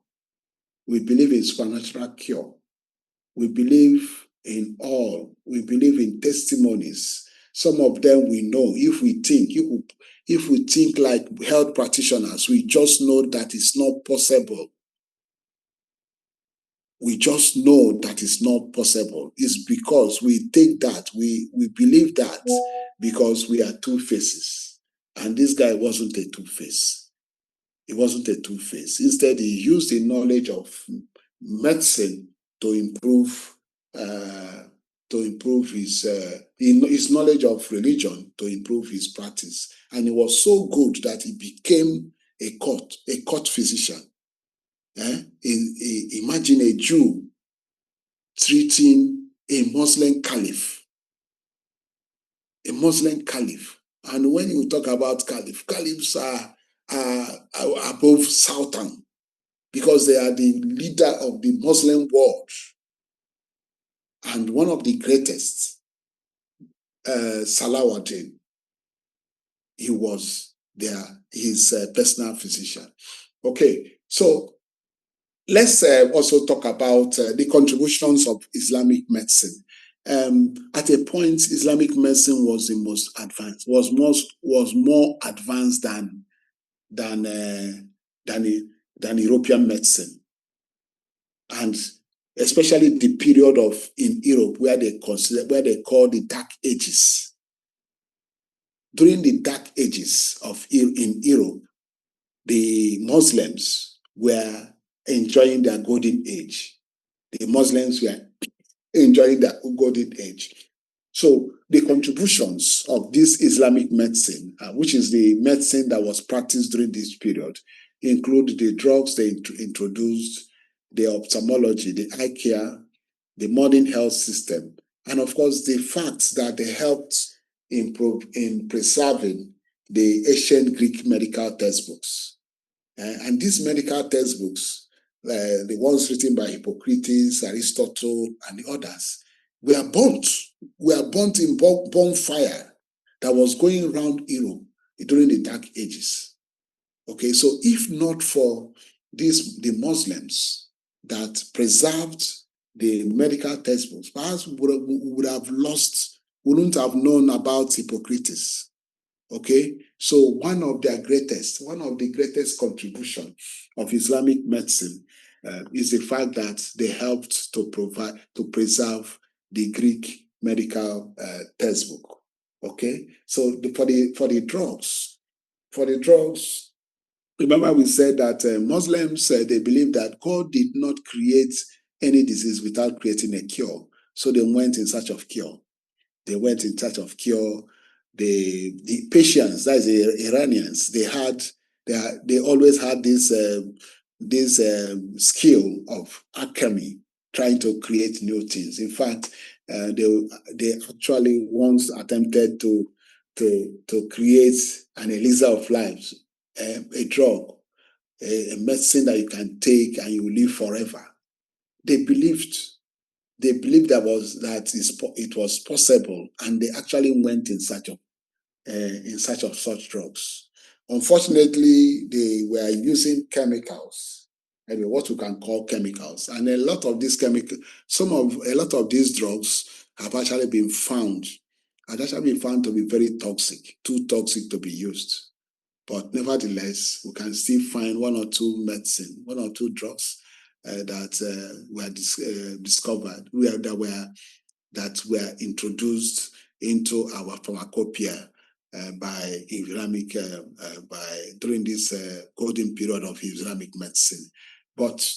We believe in supernatural cure. We believe in all. We believe in testimonies. Some of them we know. If we think like health practitioners, we just know that it's not possible. we just know that it's not possible. It's because we take that, we believe that because we are two faces. And this guy wasn't a two-face. He wasn't a two-face. Instead, he used the knowledge of medicine to improve his knowledge of religion, to improve his practice. And it was so good that he became a court physician. Imagine a Jew treating a Muslim caliph. A Muslim caliph. And when you talk about caliphs are above Sultan, because they are the leader of the Muslim world. And one of the greatest, Salahuddin, he was his personal physician. Okay, so let's also talk about the contributions of Islamic medicine. At a point, Islamic medicine was the most advanced, was more advanced than European medicine, and especially the period in Europe where they call the Dark Ages. During the Dark Ages in Europe, the Muslims were enjoying their golden age. The Muslims were enjoying their golden age. So the contributions of this Islamic medicine, which is the medicine that was practiced during this period, include the drugs they introduced, the ophthalmology, the eye care, the modern health system, and of course the fact that they helped improve in preserving the ancient Greek medical textbooks. And these medical textbooks, the ones written by Hippocrates, Aristotle, and the others, were burnt in bonfire that was going around Europe during the Dark Ages. Okay, so if not for the Muslims that preserved the medical textbooks, perhaps we wouldn't have known about Hippocrates. Okay, so one of the greatest contribution of Islamic medicine is the fact that they helped to preserve the Greek medical textbook. Okay, so for the drugs, remember we said that Muslims they believe that God did not create any disease without creating a cure, so they went in search of cure. They went in search of cure. The Persians, that is the Iranians, they always had this skill of alchemy, trying to create new things. In fact, they actually once attempted to create an elixir of life, a drug, a medicine that you can take and you will live forever. They believed it was possible, and they actually went in search of such drugs. Unfortunately, they were using chemicals, what we can call chemicals, and a lot of these drugs have actually been found to be very toxic, too toxic to be used. But nevertheless, we can still find one or two drugs that were discovered, that were introduced into our pharmacopoeia during this golden period of Islamic medicine. But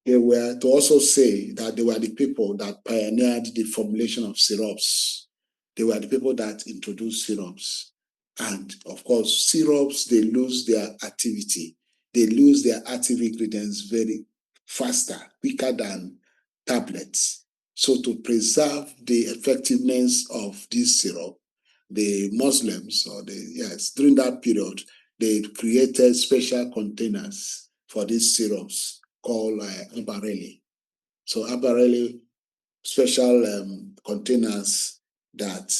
they were to also say that they were the people that pioneered the formulation of syrups. They were the people that introduced syrups. And of course, syrups, they lose their activity. They lose their active ingredients very faster, quicker than tablets. So to preserve the effectiveness of this syrup, the Muslims, during that period, they created special containers for these syrups called Abareli. So Abareli, special containers that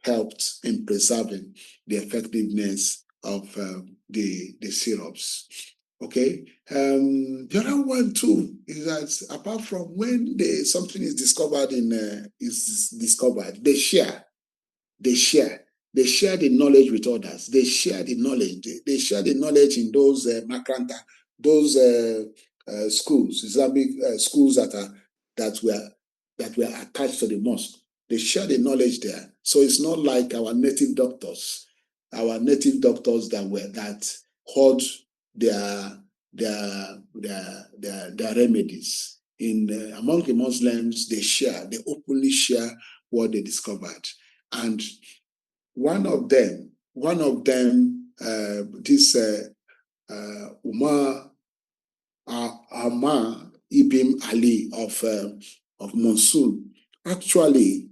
helped in preserving the effectiveness of the syrups. Okay. The other one too is that apart from when something is discovered, they share the knowledge with others. They share the knowledge. They share the knowledge in those makranta, those schools, Islamic schools that were attached to the mosque. They share the knowledge there. So it's not like our native doctors that hold their remedies. Among the Muslims, they openly share what they discovered. And one of them, this Umar Ibn Ali of Mosul actually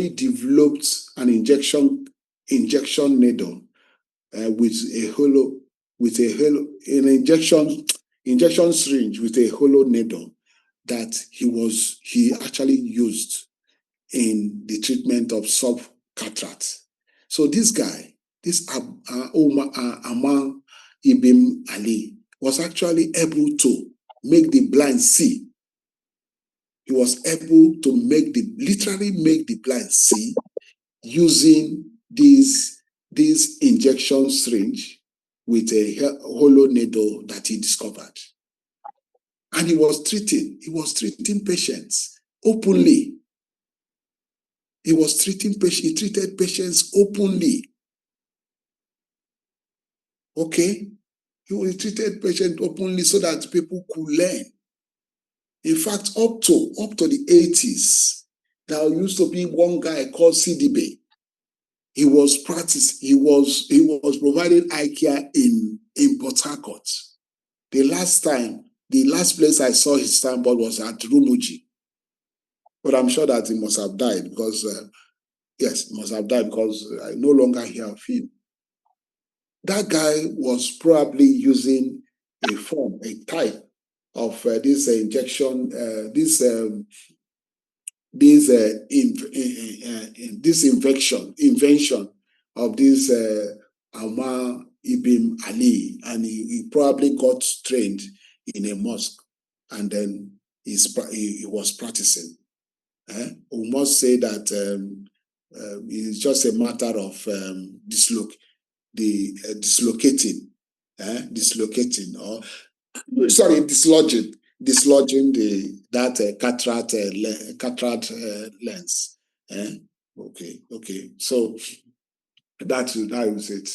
developed an injection needle an injection syringe with a hollow needle that he actually used in the treatment of sub-cataract. So this guy, this Ammar Ibn Ali, was actually able to make the blind see. He was able to literally make the blind see using this injection syringe with a hollow needle that he discovered. And he treating patients openly. He treated patients openly. Okay? He treated patients openly so that people could learn. In fact, up to the 80s, there used to be one guy called Sidibe. He was providing eye care in Port Harcourt. The last place I saw his signboard was at Rumuji. But I'm sure that he must have died because I no longer hear of him. That guy was probably using a type of this injection, this invention of this Ammar Ibn Ali, and he probably got trained in a mosque, and then he was practicing. We must say that it's just a matter of dislodging that cataract lens. Okay. So that is it.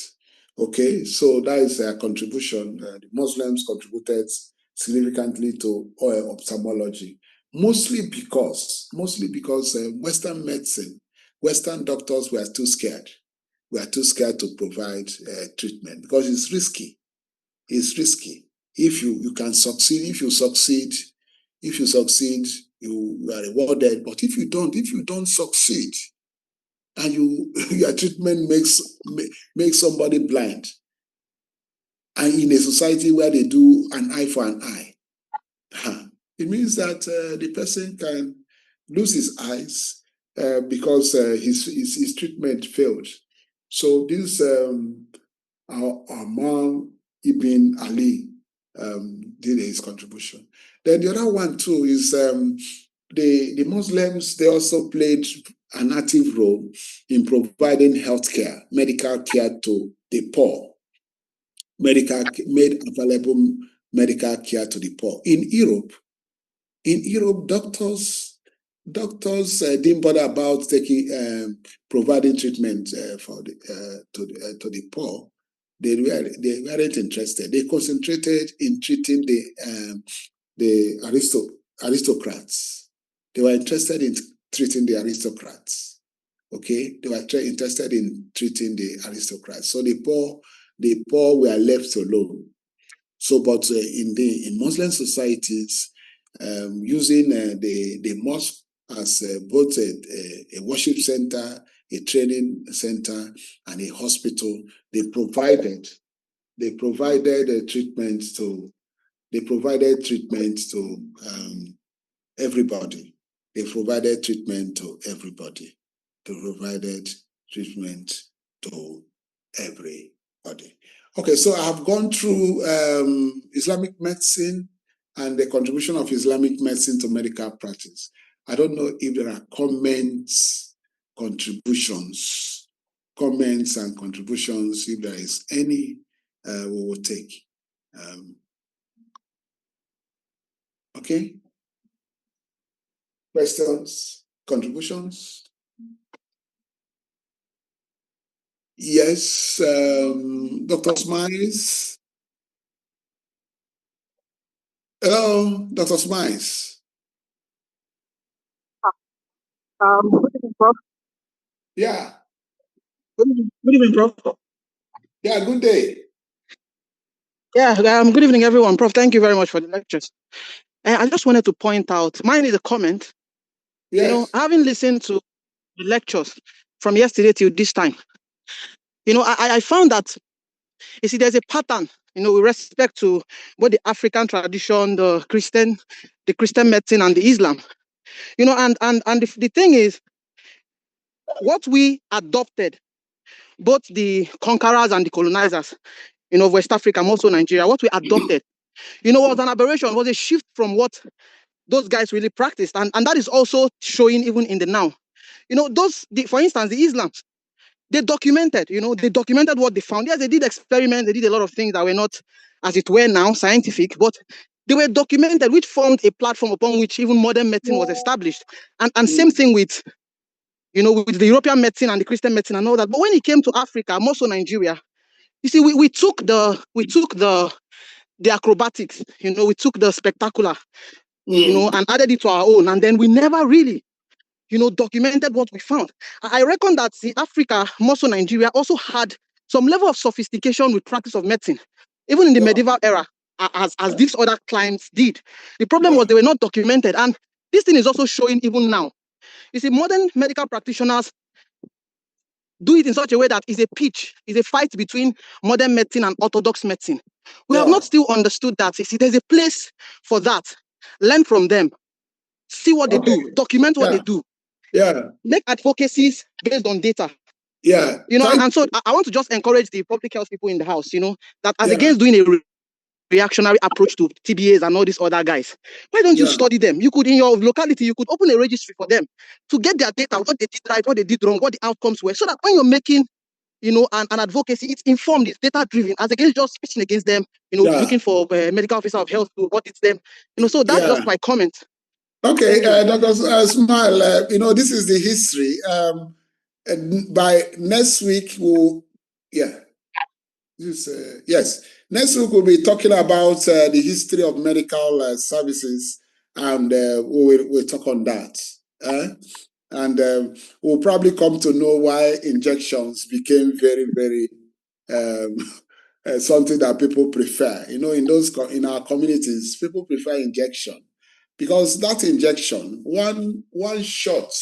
Okay, so that is a contribution. The Muslims contributed significantly to ophthalmology, mostly because Western medicine, Western doctors were too scared. We are too scared to provide treatment because it's risky. It's risky. If you can succeed, if you succeed, you are rewarded. But if you don't succeed, and your treatment makes somebody blind, and in a society where they do an eye for an eye, it means that the person can lose his eyes because his treatment failed. So this Ammar Ibn Ali did his contribution. Then the other one too is the Muslims. They also played an active role in providing healthcare, medical care to the poor. Made available medical care to the poor. In Europe, doctors didn't bother about providing treatment to the poor. They weren't interested. They concentrated in treating the aristocrats. They were interested in treating the aristocrats. Okay, they were interested in treating the aristocrats. So the poor were left alone. So, but in Muslim societies, using the mosque as both a worship center, a training center, and a hospital, they provided treatment to everybody. They provided treatment to everybody. Okay, so I have gone through Islamic medicine and the contribution of Islamic medicine to medical practice. I don't know if there are comments and contributions. If there is any, we will take. Okay. Questions, contributions? Yes, Dr. Smiles. Hello, Dr. Smiles. Good evening, Prof. Yeah. Good evening, Prof. Yeah, good day. Yeah, good evening, everyone. Prof, thank you very much for the lectures. I just wanted to point out, mine is a comment. Yes. You know, having listened to the lectures from yesterday till this time, you know, I found that, you see, there's a pattern, you know, with respect to both the African tradition, the Christian medicine and the Islam. You know, and the thing is, what we adopted, both the conquerors and the colonizers, you know, of West Africa, and also Nigeria, what we adopted, you know, was an aberration, was a shift from what those guys really practiced. And that is also showing even in the now. You know, for instance, the Islams, they documented what they found. Yes, they did experiments, they did a lot of things that were not, as it were now, scientific, but they were documented, which formed a platform upon which even modern medicine was established. And same thing with, you know, with the European medicine and the Christian medicine and all that. But when it came to Africa, more so Nigeria, you see, we took the acrobatics, you know, we took the spectacular, you know, and added it to our own. And then we never really, you know, documented what we found. I reckon that the Africa, more so Nigeria, also had some level of sophistication with practice of medicine, even in the medieval era, as these other climes did. The problem was they were not documented. And this thing is also showing even now. You see, modern medical practitioners do it in such a way that is a fight between modern medicine and orthodox medicine. We have not still understood that. You see, there's a place for that. Learn from them. See what they do. Document what they do. Yeah. Make advocacies based on data. Yeah. You know, and so I want to just encourage the public health people in the house, you know, that as against doing a reactionary approach to TBAs and all these other guys, why don't you study them? You could, in your locality, you could open a registry for them to get their data, what they did right, what they did wrong, what the outcomes were, so that when you're making, you know, an advocacy, it's informed, it's data driven, as against just speaking against them, you know, looking for a medical officer of health to audit them, you know. So that's just my comment. Okay, Dr. Smile, you know, this is the history. By next week, yes, next week we'll be talking about the history of medical services, and we'll talk on that. And we'll probably come to know why injections became very, very something that people prefer. You know, in our communities, people prefer injection because that injection, one shot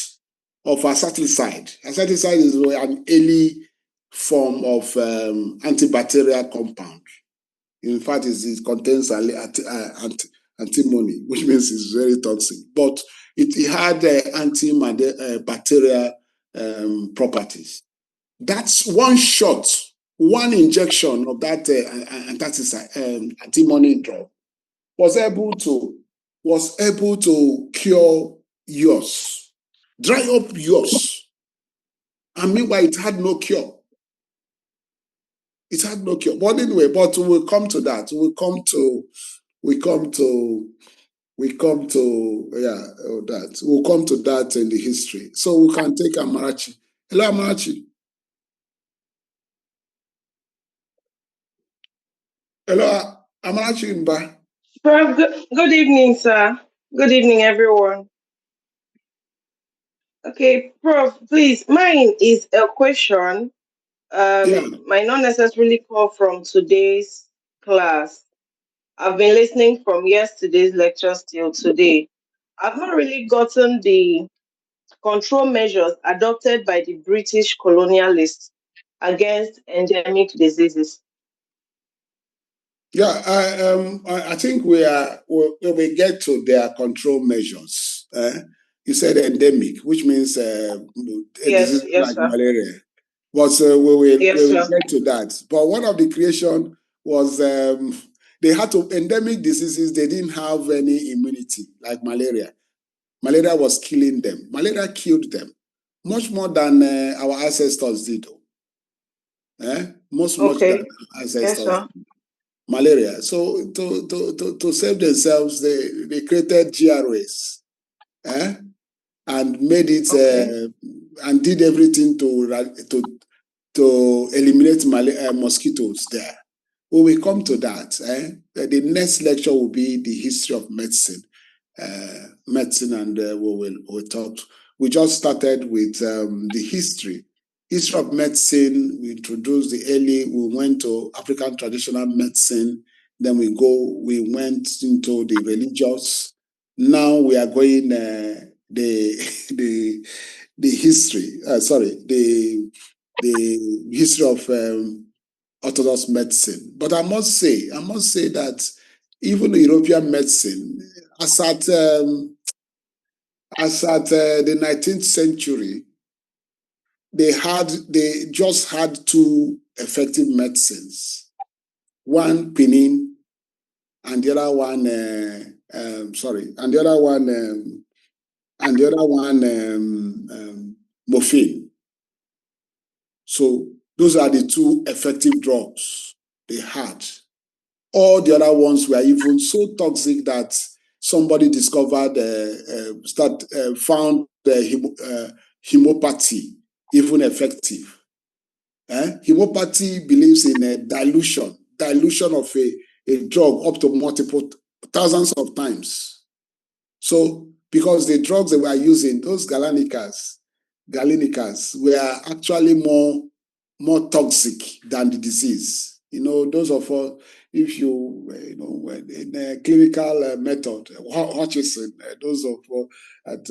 of asciticide is an early form of antibacterial compound. In fact, it contains antimony, which means it's very toxic. But it had antibacterial properties. That's one shot, one injection of that antimony drug was able to cure yours, dry up yours. And meanwhile, it had no cure. It had no cure. But anyway, but we'll come to that. We'll come to that. We'll come to that in the history. So we can take Amarachi. Hello, Amarachi. Hello, Amarachi Mba. Prof, good evening, sir. Good evening, everyone. Okay, Prof, please, mine is a question. Might not necessarily come from today's class. I've been listening from yesterday's lectures till today. I've not really gotten the control measures adopted by the British colonialists against endemic diseases. Yeah, I think we get to their control measures. You said endemic, which means a disease like sir. malaria. But we will get to that. But one of the creation was they had to endemic diseases. They didn't have any immunity like malaria. Malaria was killing them. Malaria killed them much more than our ancestors did. Much more than our ancestors. Yes, sir. malaria. So to save themselves, they created GRAs, and made it and did everything to eliminate mosquitoes there. We will come to that. The next lecture will be the history of medicine. And we'll talk. We just started with the history of medicine. We introduced we went to African traditional medicine. Then we went into the religious. Now we are going the history. The history of Orthodox medicine. But I must say that even the European medicine, as at the 19th century, they just had two effective medicines. One quinine, and the other one morphine. So those are the two effective drugs they had. All the other ones were even so toxic that somebody discovered, found hemopathy even effective. Hemopathy believes in a dilution of a drug up to multiple thousands of times. So because the drugs they were using, those galenicas were actually more toxic than the disease. Those of us, if in a clinical method, Hutchinson, those of us at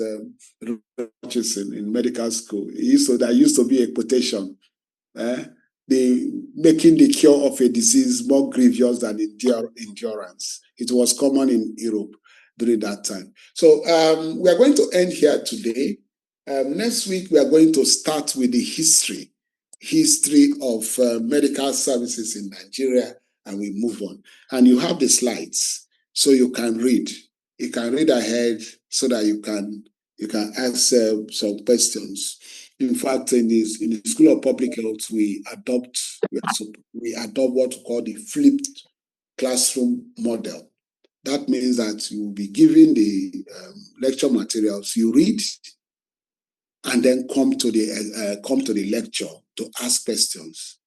Hutchinson in medical school, there used to be a quotation, making the cure of a disease more grievous than endurance. It was common in Europe during that time. So we are going to end here today. Next week, we are going to start with the history of medical services in Nigeria, and we move on. And you have the slides, so you can read. You can read ahead so that you can ask some questions. In fact, in the School of Public Health, we adopt what we call the flipped classroom model. That means that you will be given the lecture materials, you read, and then come to the lecture to ask questions.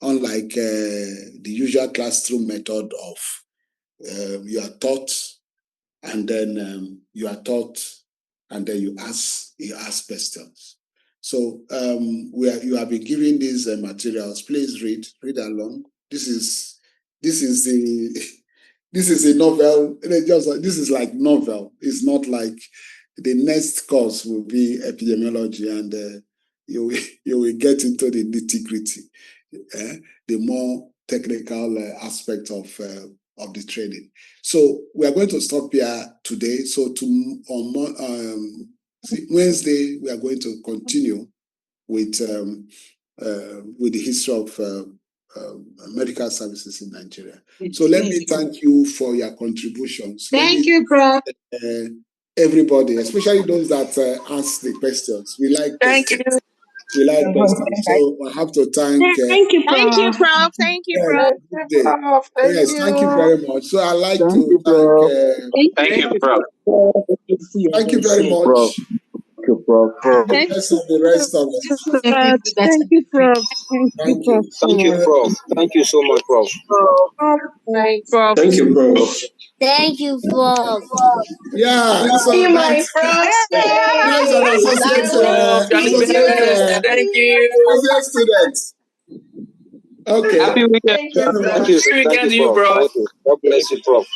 Unlike the usual classroom method of you are taught, and then you ask questions. So you have been given these materials. Please read along. This is a novel. This is like novel. It's not like the next course will be epidemiology, and you will get into the nitty-gritty, the more technical aspect of the training. So we are going to stop here today. So on Wednesday, we are going to continue with the history of medical services in Nigeria. So let me thank you for your contributions. Thank you, Prof. Everybody, especially those that ask the questions. We like questions. We like questions. So I have to thank you, Prof. Thank you, Prof. Thank you, Prof. Yes, thank you very much. So I'd like to thank Thank you, Prof. Thank you very much. Thank you, Prof. Thank The rest of it. Thank you, Prof. Thank you. Thank you, Prof. Thank you so much, Prof. Thanks, Prof. Thank you, Prof. Thank you, Prof. Yeah, so You, my that's Prof. yes, an associate student. Okay. Happy weekend. Thank you, Thank you. Thank you, Prof. Thank you. God bless you, Prof.